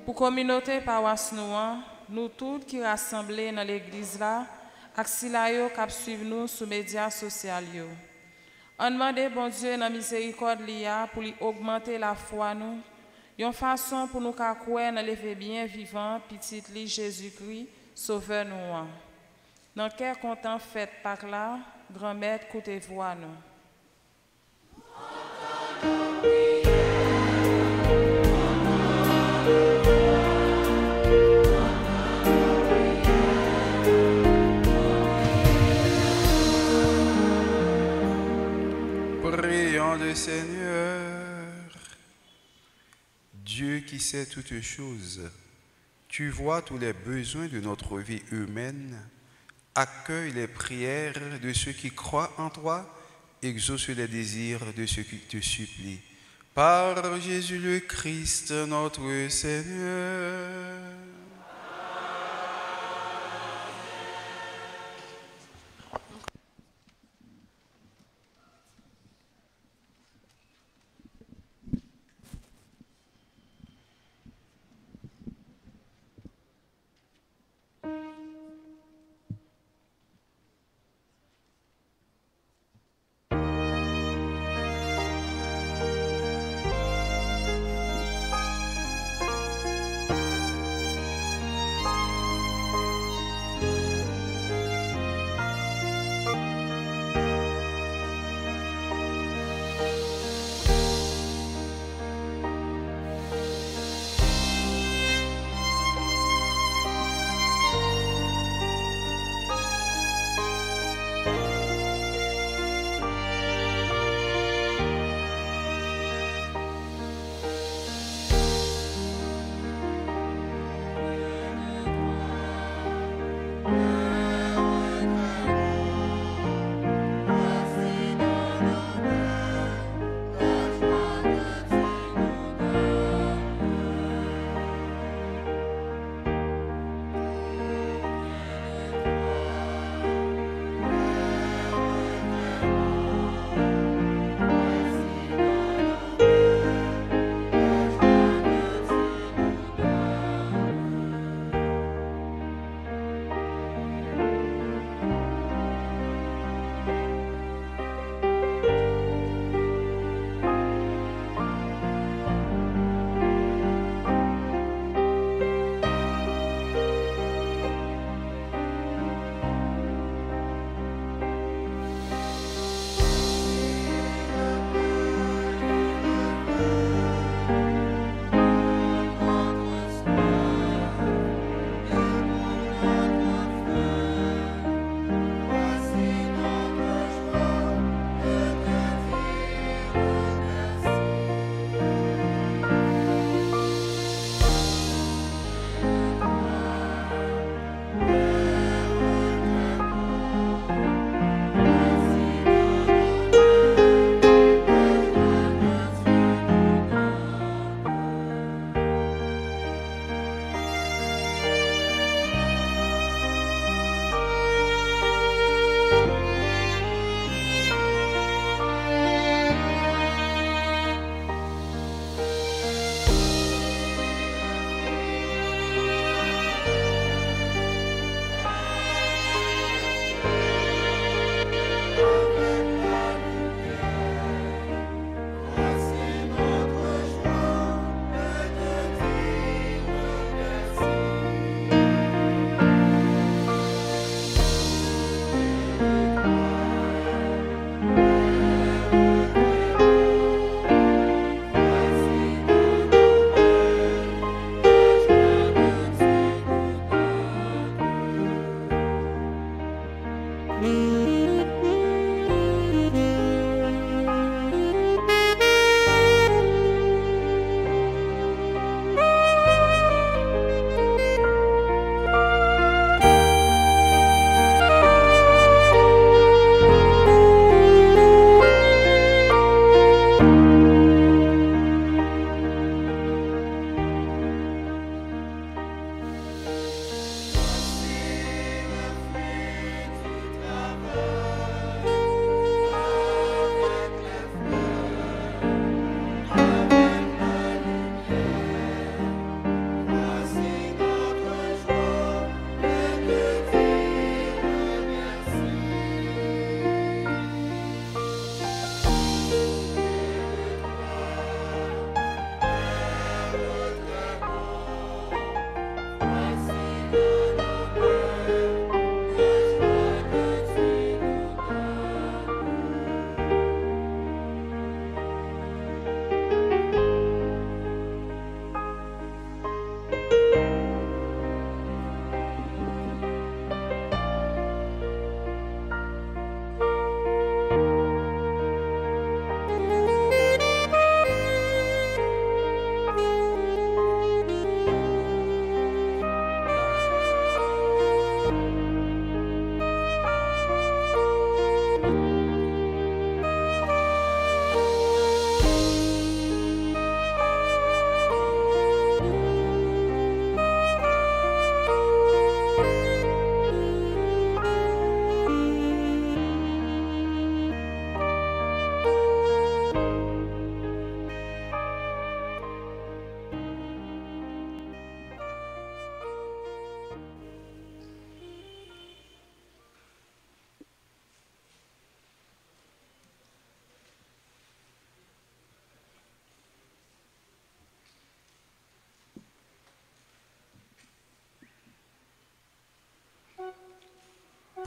Pour la communauté paroisse nous tous qui rassemblés dans l'église là, axilayo cap suivre nous sur les médias sociaux. On demande bon Dieu dans miséricorde pour lui augmenter la foi nous, une façon pour nous croire dans le bien vivant petit li Jésus-Christ sauveur nous. Dans quel content fête Pâques là, grand maître coûtez voix nous. Prions le Seigneur. Dieu qui sait toutes choses, tu vois tous les besoins de notre vie humaine, accueille les prières de ceux qui croient en toi, exauce les désirs de ceux qui te supplient. Par Jésus le Christ, notre Seigneur.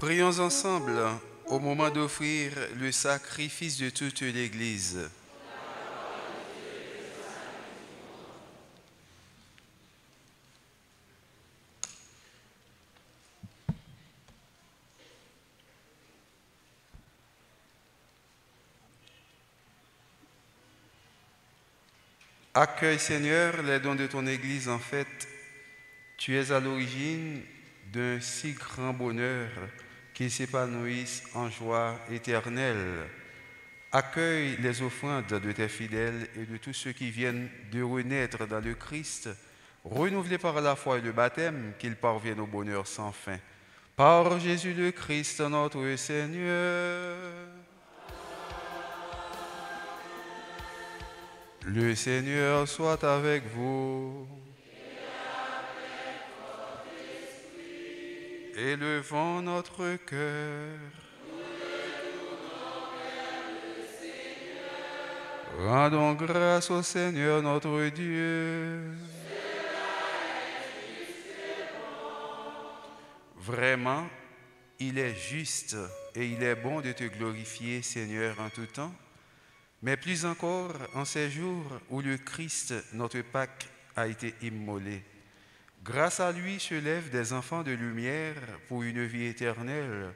Prions ensemble au moment d'offrir le sacrifice de toute l'Église. Accueille, Seigneur, les dons de ton Église. En fait, tu es à l'origine d'un si grand bonheur qu'ils s'épanouissent en joie éternelle. Accueille les offrandes de tes fidèles et de tous ceux qui viennent de renaître dans le Christ, renouvelés par la foi et le baptême, qu'ils parviennent au bonheur sans fin. Par Jésus le Christ, notre Seigneur. Le Seigneur soit avec vous. Élevons notre cœur. Rendons grâce au Seigneur notre Dieu. Vraiment, il est juste et il est bon de te glorifier, Seigneur, en tout temps, mais plus encore en ces jours où le Christ, notre Pâque, a été immolé. Grâce à lui se lèvent des enfants de lumière pour une vie éternelle,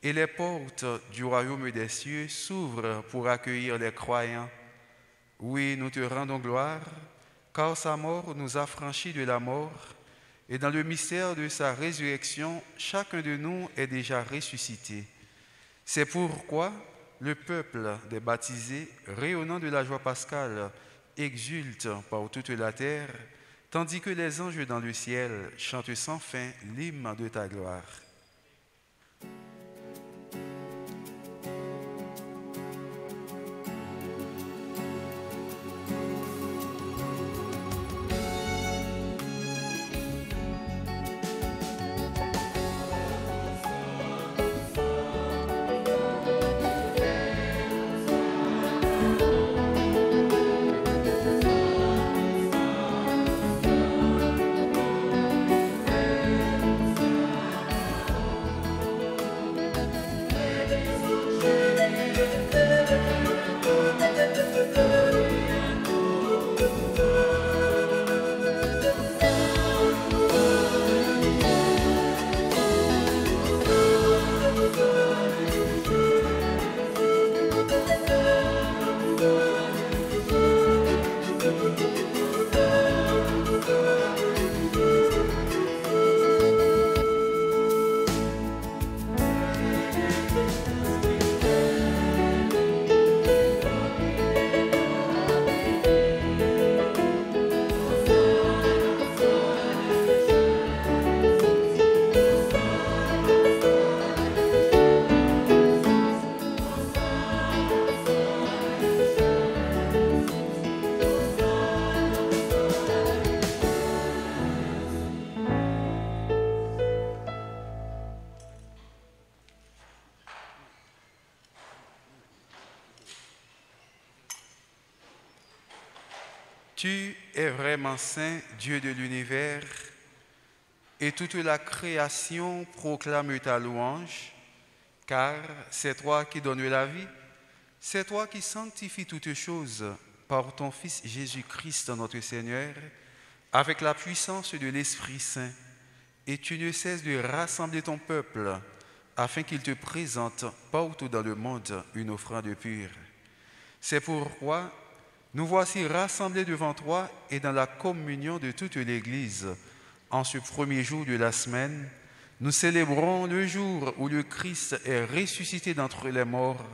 et les portes du royaume des cieux s'ouvrent pour accueillir les croyants. Oui, nous te rendons gloire, car sa mort nous a franchis de la mort, et dans le mystère de sa résurrection, chacun de nous est déjà ressuscité. C'est pourquoi le peuple des baptisés, rayonnant de la joie pascale, exulte par toute la terre, tandis que les anges dans le ciel chantent sans fin l'hymne de ta gloire. Tu es vraiment saint, Dieu de l'univers, et toute la création proclame ta louange, car c'est toi qui donnes la vie, c'est toi qui sanctifies toutes choses par ton Fils Jésus-Christ notre Seigneur, avec la puissance de l'Esprit Saint, et tu ne cesses de rassembler ton peuple afin qu'il te présente partout dans le monde une offrande pure. C'est pourquoi nous voici rassemblés devant toi et dans la communion de toute l'Église. En ce premier jour de la semaine, nous célébrons le jour où le Christ est ressuscité d'entre les morts.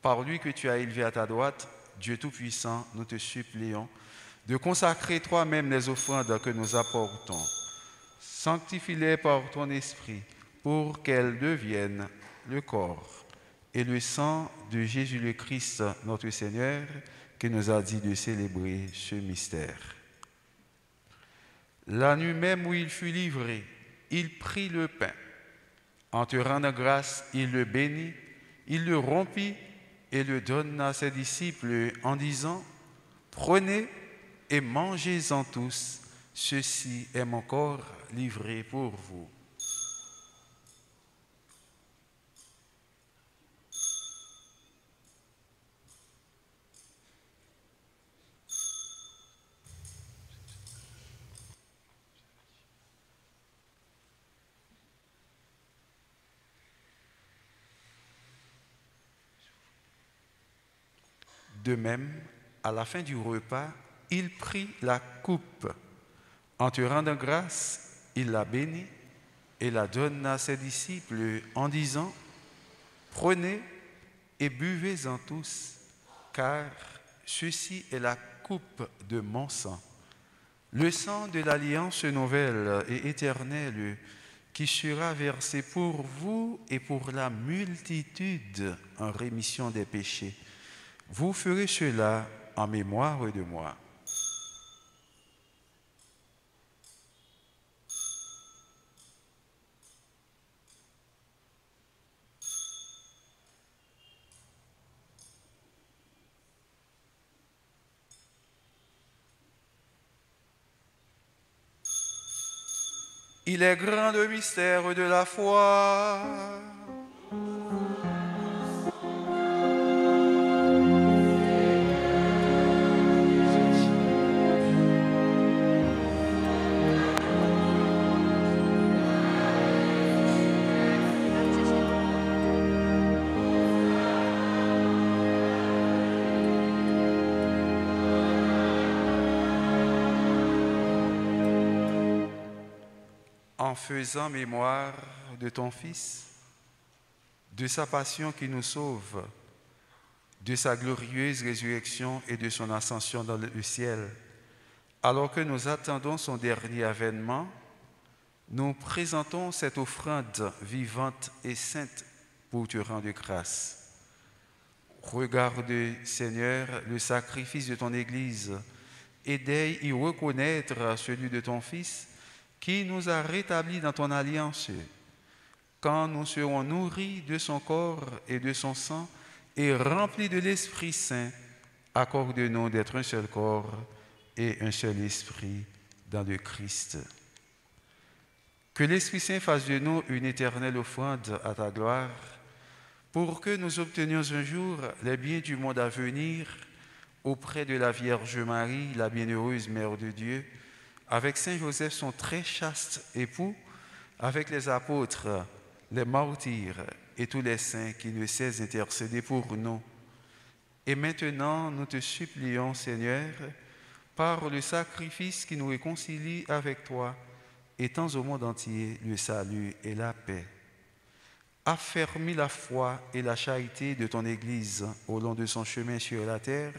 Par lui que tu as élevé à ta droite, Dieu Tout-Puissant, nous te supplions de consacrer toi-même les offrandes que nous apportons. Sanctifie-les par ton esprit pour qu'elles deviennent le corps et le sang de Jésus le Christ, notre Seigneur, qui nous a dit de célébrer ce mystère. La nuit même où il fut livré, il prit le pain. En te rendant grâce, il le bénit, il le rompit et le donna à ses disciples en disant : « Prenez et mangez-en tous, ceci est mon corps livré pour vous. » De même, à la fin du repas, il prit la coupe. En te rendant grâce, il la bénit et la donna à ses disciples en disant, « Prenez et buvez-en tous, car ceci est la coupe de mon sang, le sang de l'alliance nouvelle et éternelle qui sera versé pour vous et pour la multitude en rémission des péchés. Vous ferez cela en mémoire de moi. » Il est grand le mystère de la foi. En faisant mémoire de ton Fils, de sa passion qui nous sauve, de sa glorieuse résurrection et de son ascension dans le ciel, alors que nous attendons son dernier avènement, nous présentons cette offrande vivante et sainte pour te rendre grâce. Regarde, Seigneur, le sacrifice de ton Église et d'aille y reconnaître celui de ton Fils qui nous a rétablis dans ton alliance. Quand nous serons nourris de son corps et de son sang et remplis de l'Esprit Saint, accorde-nous d'être un seul corps et un seul esprit dans le Christ. Que l'Esprit Saint fasse de nous une éternelle offrande à ta gloire, pour que nous obtenions un jour les biens du monde à venir auprès de la Vierge Marie, la bienheureuse Mère de Dieu, avec Saint Joseph, son très chaste époux, avec les apôtres, les martyrs et tous les saints qui ne cessent d'intercéder pour nous. Et maintenant, nous te supplions, Seigneur, par le sacrifice qui nous réconcilie avec toi, étends au monde entier le salut et la paix. Affermis la foi et la charité de ton Église au long de son chemin sur la terre.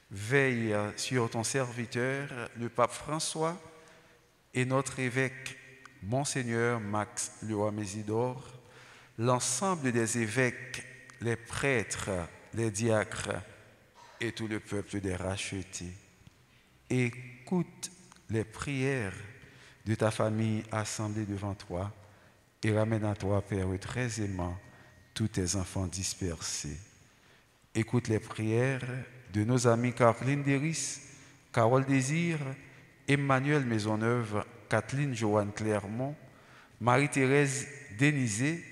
Veille sur ton serviteur, le pape François, et notre évêque, Monseigneur Max Leroy-Mésidor, l'ensemble des évêques, les prêtres, les diacres et tout le peuple des rachetés. Écoute les prières de ta famille assemblée devant toi et ramène à toi, Père très aimant, tous tes enfants dispersés. Écoute les prières de nos amis Caroline Déris, Carole Désir, Emmanuel Maisonneuve, Kathleen Joanne Clermont, Marie-Thérèse Dénizé,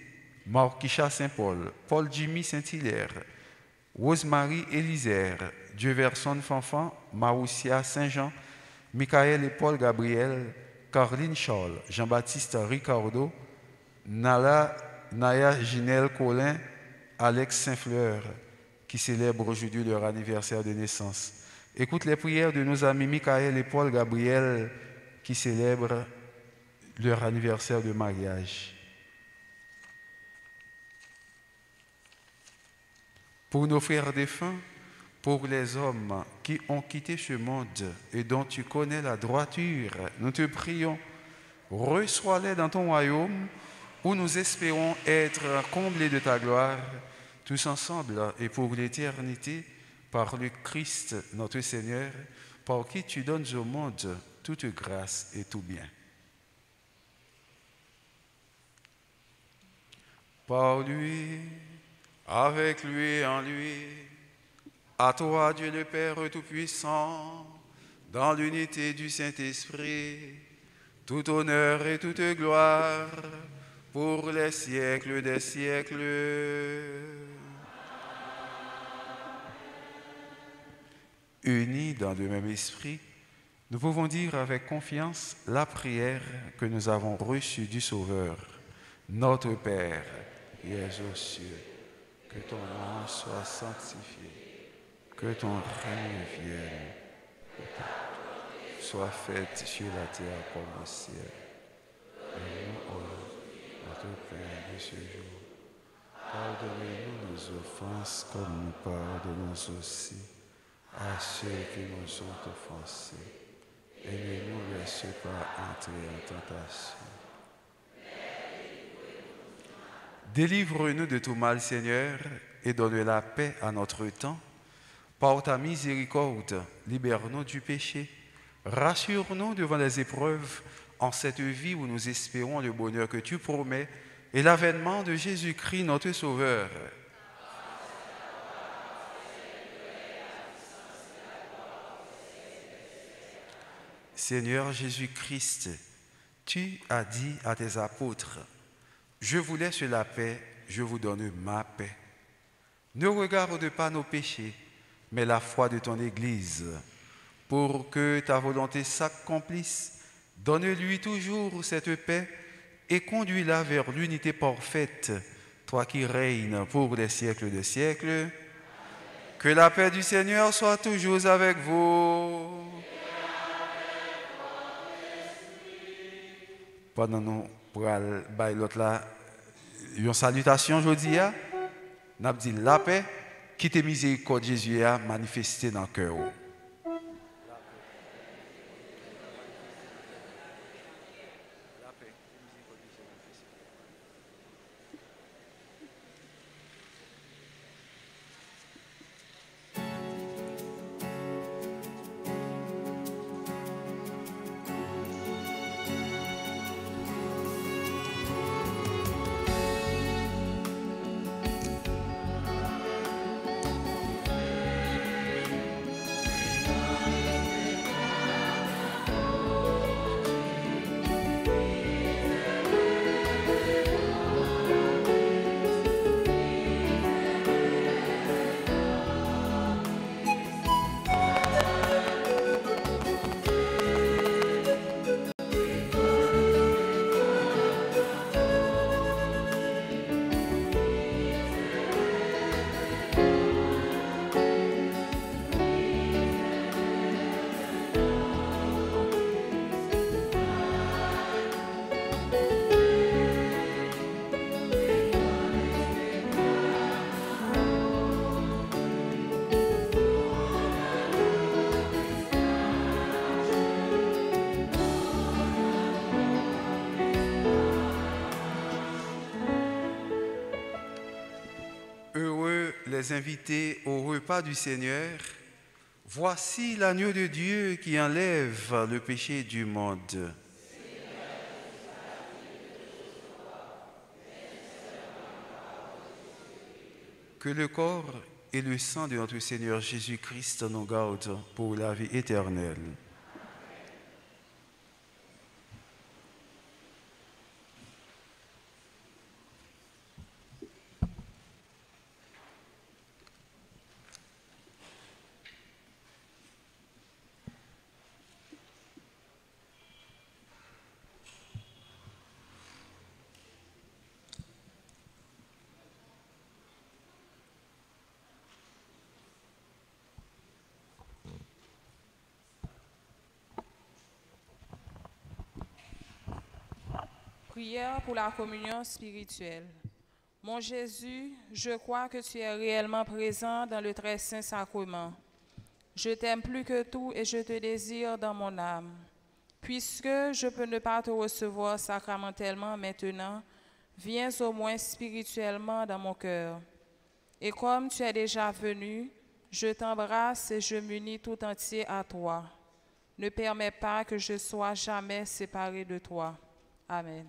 Marquisha Saint-Paul, Paul Jimmy Saint-Hilaire, Rosemary Élisère, Dieverson Fanfan, Maroussia Saint-Jean, Michael et Paul Gabriel, Caroline Charles, Jean-Baptiste Ricardo, Naya Ginelle Colin, Alex Saint-Fleur, qui célèbrent aujourd'hui leur anniversaire de naissance. Écoute les prières de nos amis Michael et Paul Gabriel qui célèbrent leur anniversaire de mariage. Pour nos frères défunts, pour les hommes qui ont quitté ce monde et dont tu connais la droiture, nous te prions, reçois-les dans ton royaume où nous espérons être comblés de ta gloire, tous ensemble et pour l'éternité, par le Christ notre Seigneur, par qui tu donnes au monde toute grâce et tout bien. Par lui, avec lui et en lui, à toi Dieu le Père Tout-Puissant, dans l'unité du Saint-Esprit, tout honneur et toute gloire, pour les siècles des siècles. Unis dans le même esprit, nous pouvons dire avec confiance la prière que nous avons reçue du Sauveur. Notre Père, qui es aux cieux, que ton nom soit sanctifié, Que ton règne vienne. Soit faite sur la terre comme au ciel. Donne-nous aujourd'hui notre pain de ce jour. Pardonnez-nous nos offenses comme nous pardonnons aussi à ceux qui nous ont offensés. Et ne nous laisse pas entrer en tentation. Délivre-nous de tout mal, Seigneur, et donne la paix à notre temps. Par ta miséricorde, libère-nous du péché. Rassure-nous devant les épreuves en cette vie où nous espérons le bonheur que tu promets et l'avènement de Jésus-Christ, notre Sauveur. Seigneur Jésus-Christ, tu as dit à tes apôtres, « Je vous laisse la paix, je vous donne ma paix. Ne regarde pas nos péchés, mais la foi de ton Église. Pour que ta volonté s'accomplisse, donne-lui toujours cette paix et conduis-la vers l'unité parfaite, toi qui règnes pour les siècles des siècles. Que la paix du Seigneur soit toujours avec vous. Pendant nous pour l'autre là, une salutation aujourd'hui, nous avons dit la paix qui te miséricorde Jésus a manifesté dans le cœur. Les invités au repas du Seigneur, voici l'agneau de Dieu qui enlève le péché du monde. Que le corps et le sang de notre Seigneur Jésus-Christ nous gardent pour la vie éternelle. Prière pour la communion spirituelle. Mon Jésus, je crois que tu es réellement présent dans le très saint sacrement. Je t'aime plus que tout et je te désire dans mon âme. Puisque je peux ne pas te recevoir sacramentellement maintenant, viens au moins spirituellement dans mon cœur. Et comme tu es déjà venu, je t'embrasse et je m'unis tout entier à toi. Ne permets pas que je sois jamais séparé de toi. Amen.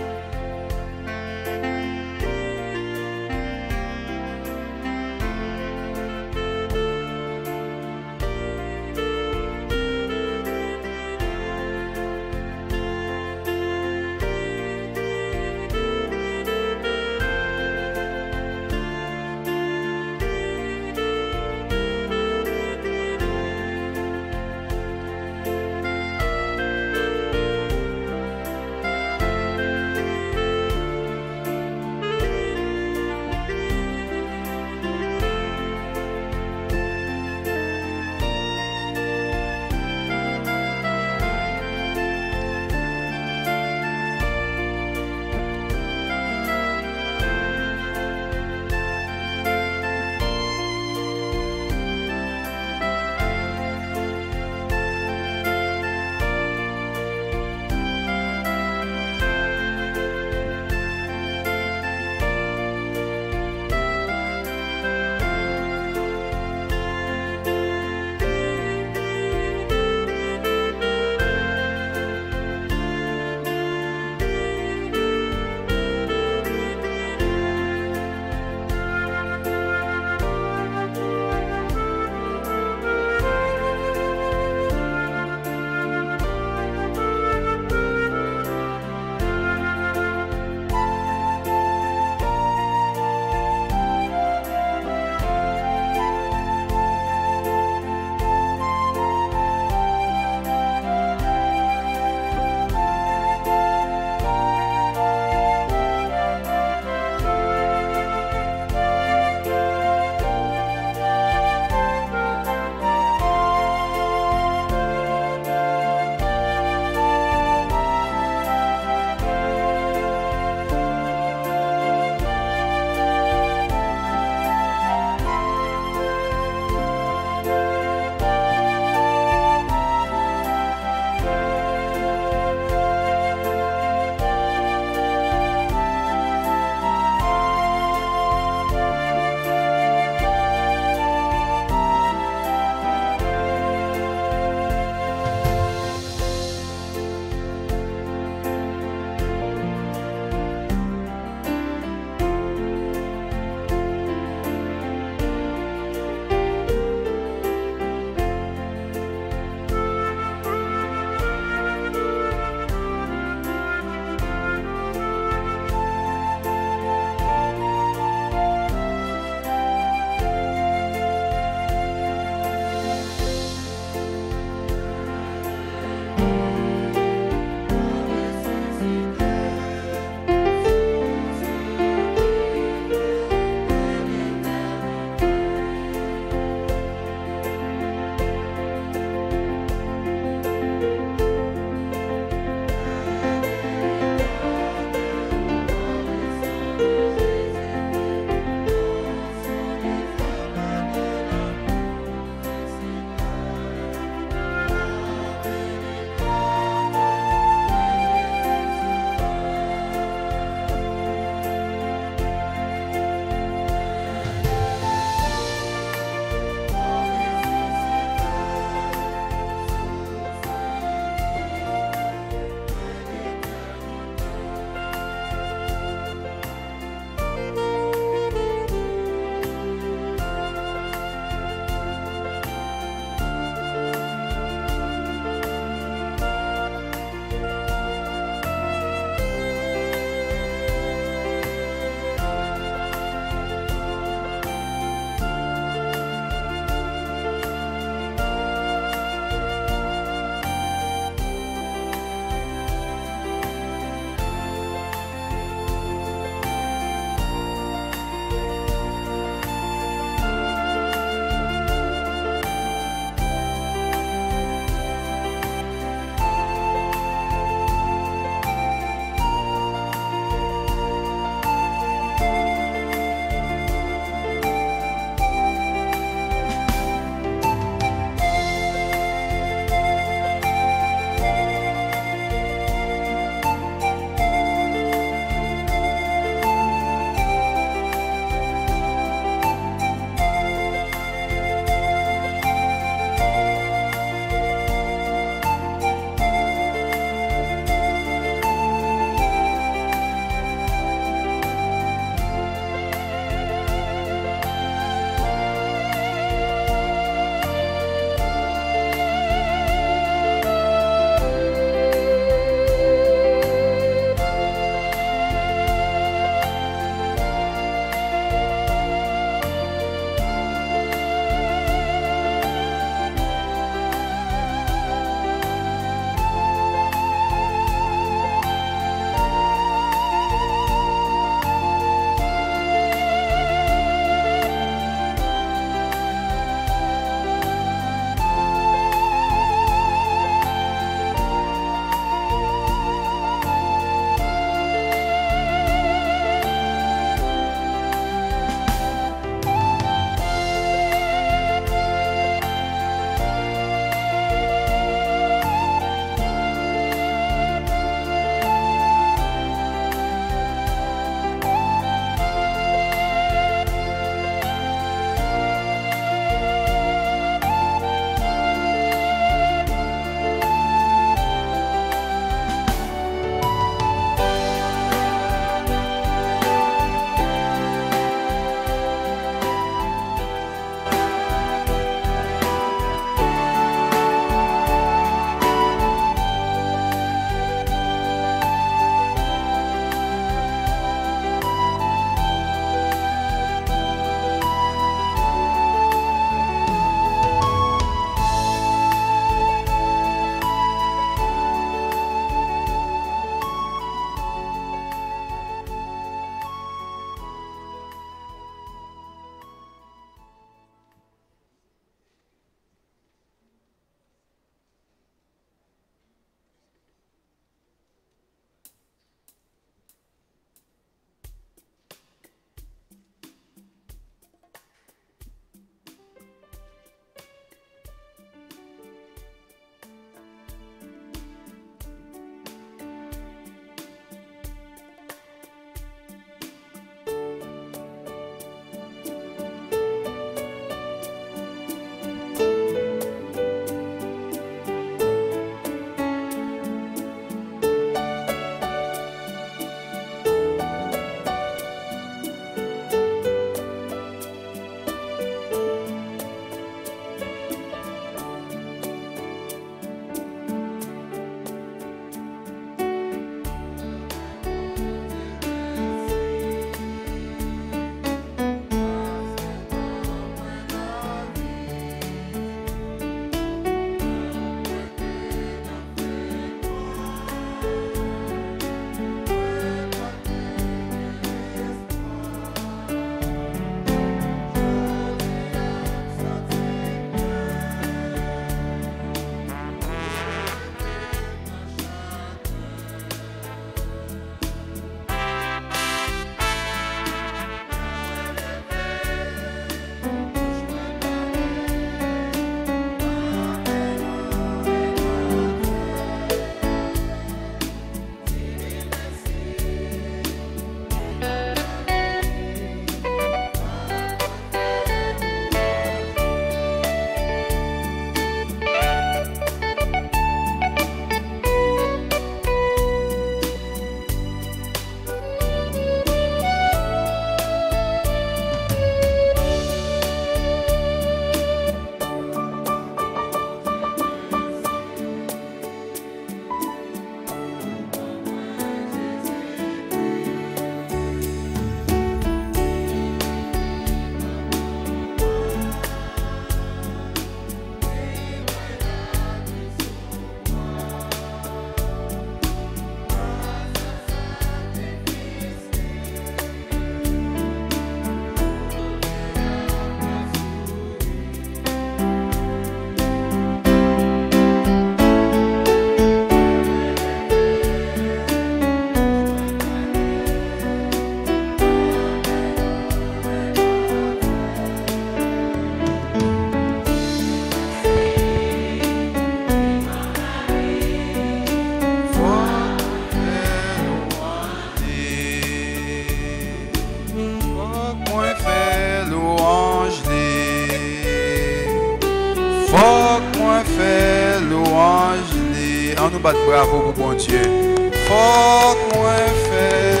nous battre bravo pour bon Dieu. Faut que moi faire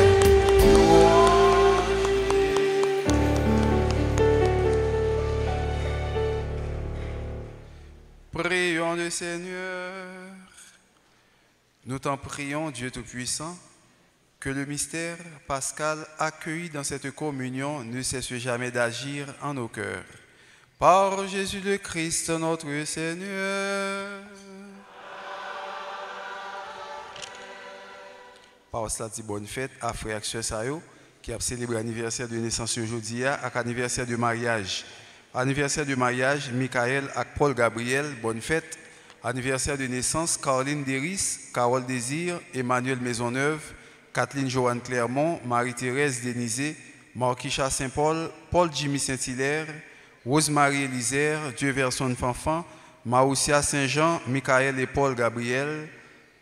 louange. Prions le Seigneur. Nous t'en prions, Dieu Tout-Puissant, que le mystère pascal accueilli dans cette communion ne cesse jamais d'agir en nos cœurs. Par Jésus le Christ, notre Seigneur. Par cela, dit bonne fête à frère et sœur Sayo, qui a célébré l'anniversaire de naissance aujourd'hui, avec l'anniversaire de mariage. Anniversaire de mariage, Michael et Paul Gabriel, bonne fête. Anniversaire de naissance, Caroline Deris, Carole Désir, Emmanuel Maisonneuve, Kathleen Joanne Clermont, Marie-Thérèse Dénisé, Marquisha Saint-Paul, Paul Jimmy Saint-Hilaire, Rose-Marie Élisère, Dieu Verson Fanfan, Maoussia Saint-Jean, Michael et Paul Gabriel,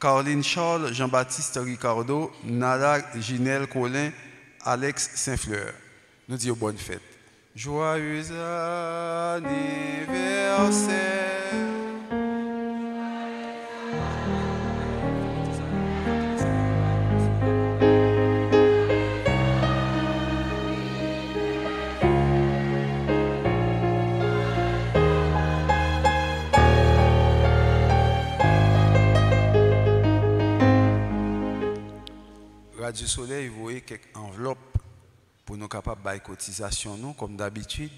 Caroline Charles, Jean-Baptiste Ricardo, Nala Ginelle Colin, Alex Saint-Fleur. Nous disons bonne fête. Joyeux anniversaire. Radio Soleil, vous voyez quelques enveloppes pour nous capables de bailler cotisation, nous, comme d'habitude.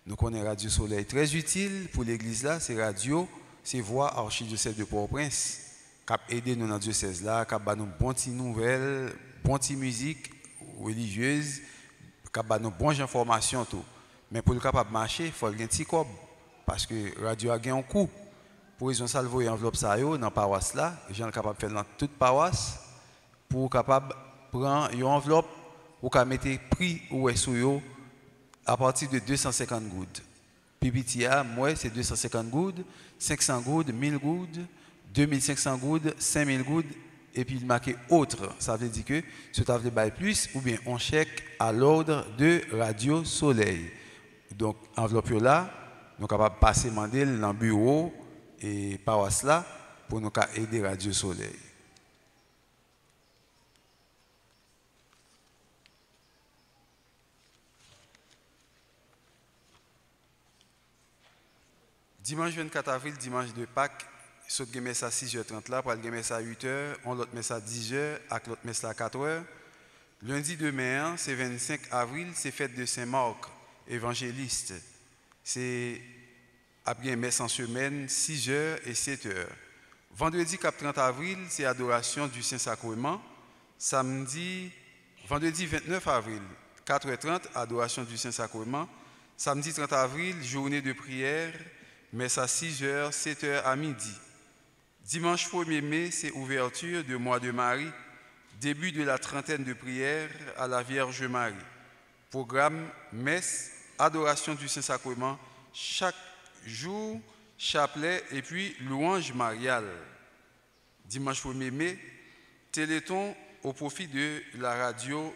Nous connaissons Radio Soleil très utile pour l'église là, c'est radio, c'est voix archidiocèse de Port-au-Prince, qui a aidé nous dans le diocèse là, qui a nous bonnes nouvelles, bonnes musique religieuse, qui a nous bonnes informations tout. Mais pour le capable de marcher, il faut un petit cob parce que radio a un coût. Pour raison ça, vous enveloppe ça dans la paroisse là, les gens sont capables de faire dans toute paroisse. Pour capable prendre une enveloppe ou qu'à mettre prix ou sous à partir de 250 gouttes. Pipitia, moi c'est 250 gouttes, 500 gouttes, 1000 gouttes, 2500 gouttes, 5000 gouttes et puis il marqué autre. Ça veut dire que si tu as bail plus ou bien on chèque à l'ordre de Radio Soleil. Donc enveloppe là, nous sommes capables de passer mandel dans le bureau et paroisse là pour nous aider Radio Soleil. Dimanche 24 avril, dimanche de Pâques, saute le messe à 6h30 là, pour le messe à 8h, on l'autre messe à 10h, avec l'autre messe à 4h. Lundi de mai, c'est 25 avril, c'est fête de Saint-Marc, évangéliste. C'est après messe en semaine, 6h et 7h. Vendredi 30 avril, c'est adoration du Saint-Sacrement. Vendredi 29 avril, 4h30, adoration du Saint-Sacrement. Samedi 30 avril, journée de prière. Messe à 6h, 7h à midi. Dimanche 1er mai, c'est ouverture de mois de Marie, début de la trentaine de prières à la Vierge Marie. Programme, messe, adoration du Saint-Sacrement, chaque jour, chapelet et puis louange mariale. Dimanche 1er mai, téléthon au profit de la radio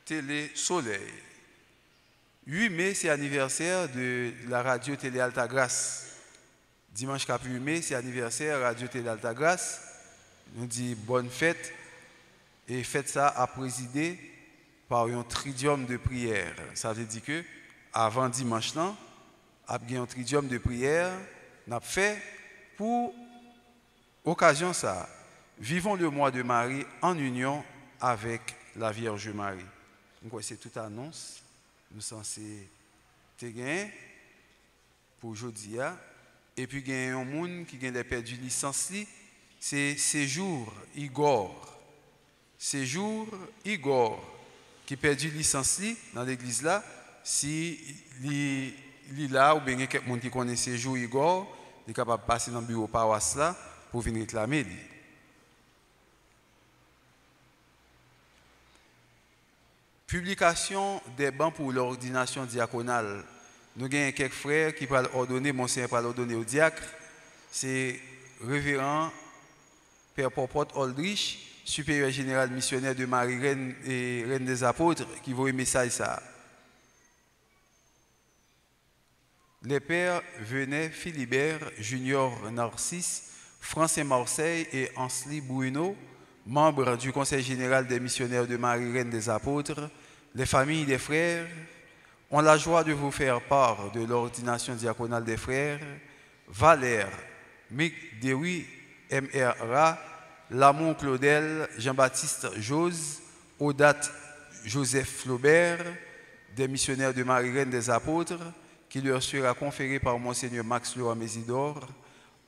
Télé Soleil. 8 mai, c'est anniversaire de la radio Télé Alta Grace. Dimanche 4 mai, c'est anniversaire radio Télé Alta Grace. Nous disons bonne fête. Et fête ça à présider par un tridium de prière. Ça veut dire que avant dimanche, il y a un tridium de prière. Nous avons fait pour occasion ça. Vivons le mois de Marie en union avec la Vierge Marie. Donc, c'est toute annonce. Nous sommes censés te gagner pour aujourd'hui. Et puis, il y a un monde qui a perdu licence, c'est Séjour Igor. Séjour Igor, qui a perdu licence dans l'église là. Si il est là, ou bien il y a quelqu'un qui connaît Séjour Igor, il est capable de passer dans le bureau paroisse là pour venir réclamer. Publication des bancs pour l'ordination diaconale. Nous avons quelques frères qui peuvent ordonner, Monseigneur peut ordonner au diacre. C'est révérend Père Popote Oldrich, supérieur général missionnaire de Marie-Reine et Reine des Apôtres, qui voit le message ça. Les pères venaient Philibert, Junior Narcisse, Francin Marseille et Ansli Bruno, membres du Conseil général des missionnaires de Marie-Reine des Apôtres, les familles des frères, ont la joie de vous faire part de l'ordination diaconale des frères Valère, Mick Dewi, M.R.A., Lamont Claudel, Jean-Baptiste Jose, Odate Joseph Flaubert, des missionnaires de Marie-Reine des Apôtres, qui leur sera conféré par Monseigneur Max Leroy Mésidor,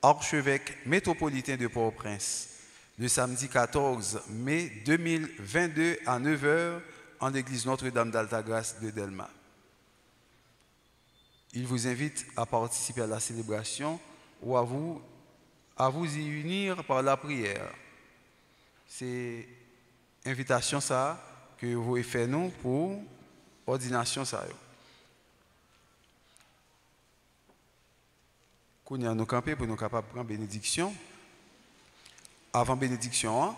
archevêque métropolitain de Port-au-Prince, le samedi 14 mai 2022 à 9h en l'église Notre-Dame d'Altagrace de Delma. Il vous invite à participer à la célébration ou à vous y unir par la prière. C'est invitation ça que vous faites nous pour ordination ça. Nous allons camper pour nous capables de prendre bénédiction. Avant bénédiction,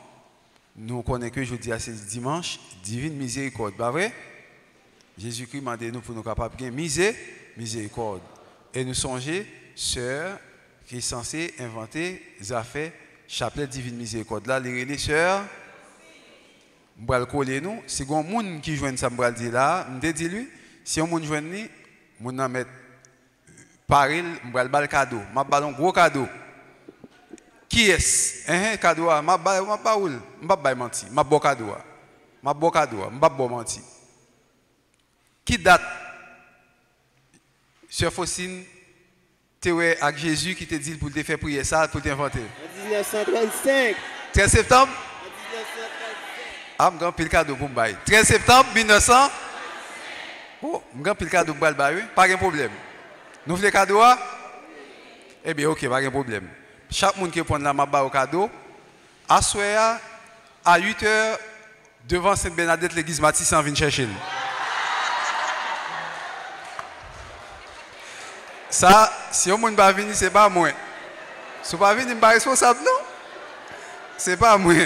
nous connaissons que jeudi à ce dimanche, divine miséricorde. Pas vrai? Jésus-Christ m'a demandé nous pour nous capables de miséricorde. Et nous songeons, sœur, qui est censée inventer les affaires chapelet divine miséricorde. Là, les sœurs, je vais le coller nous. Si il y a un monde qui joue ça, je vais le dire là, je vais dire lui, si un monde joue lui, je vais mettre paril, je vais le cadeau. Je vais un gros cadeau. Qui est-ce? Cadeau, je vais mentir. Je vais cadeau. Je vais mentir. Qui date? Sœur Faucine, tu es avec Jésus qui te dit pour te faire prier ça, pour t'inventer. En 1935. 13 septembre? En 1935. Ah, je vais pile cadeau pour me 13 septembre 1900? Oh, je vais pile cadeau pour me pas de problème. Nous voulons le cadeau? Eh bien, ok, pas de problème. Chaque monde qui prend la main au cadeau, à soir, à 8h, devant Sainte-Bernadette, l'église Matisse, en vient chercher. Ça, si on ne va pas venir, ce n'est pas moi. Si on ne va pas venir, je ne suis pas responsable, non? Ce n'est pas moi. Je ne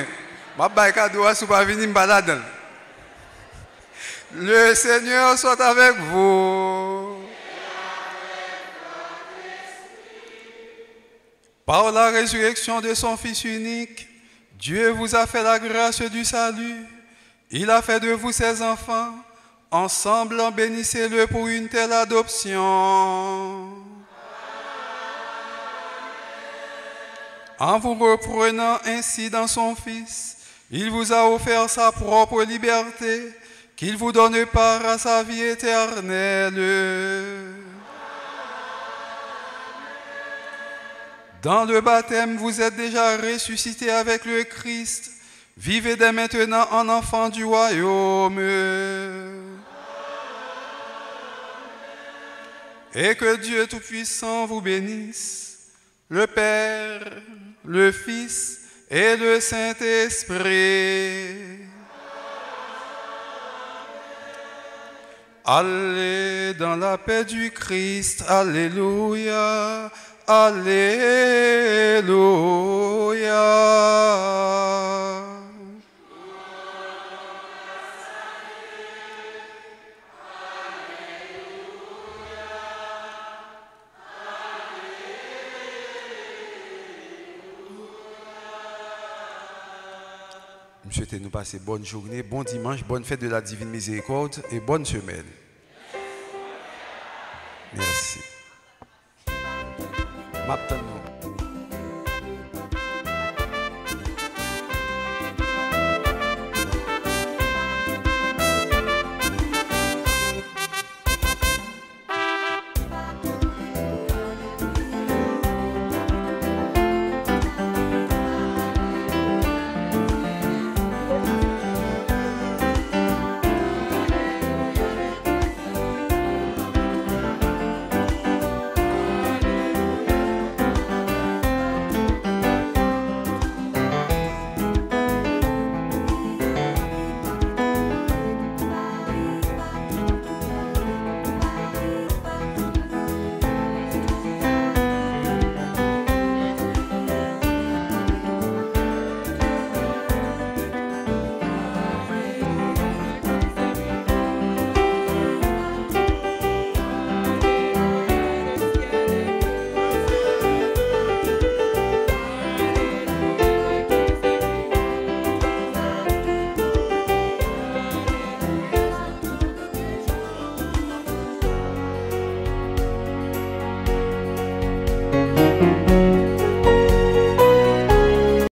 vais pas cadeau, si on ne va pas venir, je ne suis pas là-dedans. Le Seigneur soit avec vous. Par la résurrection de son Fils unique, Dieu vous a fait la grâce du salut. Il a fait de vous ses enfants. Ensemble, bénissez-le pour une telle adoption. En vous reprenant ainsi dans son Fils, il vous a offert sa propre liberté, qu'il vous donne part à sa vie éternelle. Dans le baptême, vous êtes déjà ressuscités avec le Christ. Vivez dès maintenant en enfants du royaume. Et que Dieu Tout-Puissant vous bénisse, le Père, le Fils et le Saint-Esprit. Allez dans la paix du Christ. Alléluia. Alléluia. Je souhaite nous passer bonne journée, bon dimanche, bonne fête de la Divine Miséricorde et bonne semaine. Merci. Maintenant.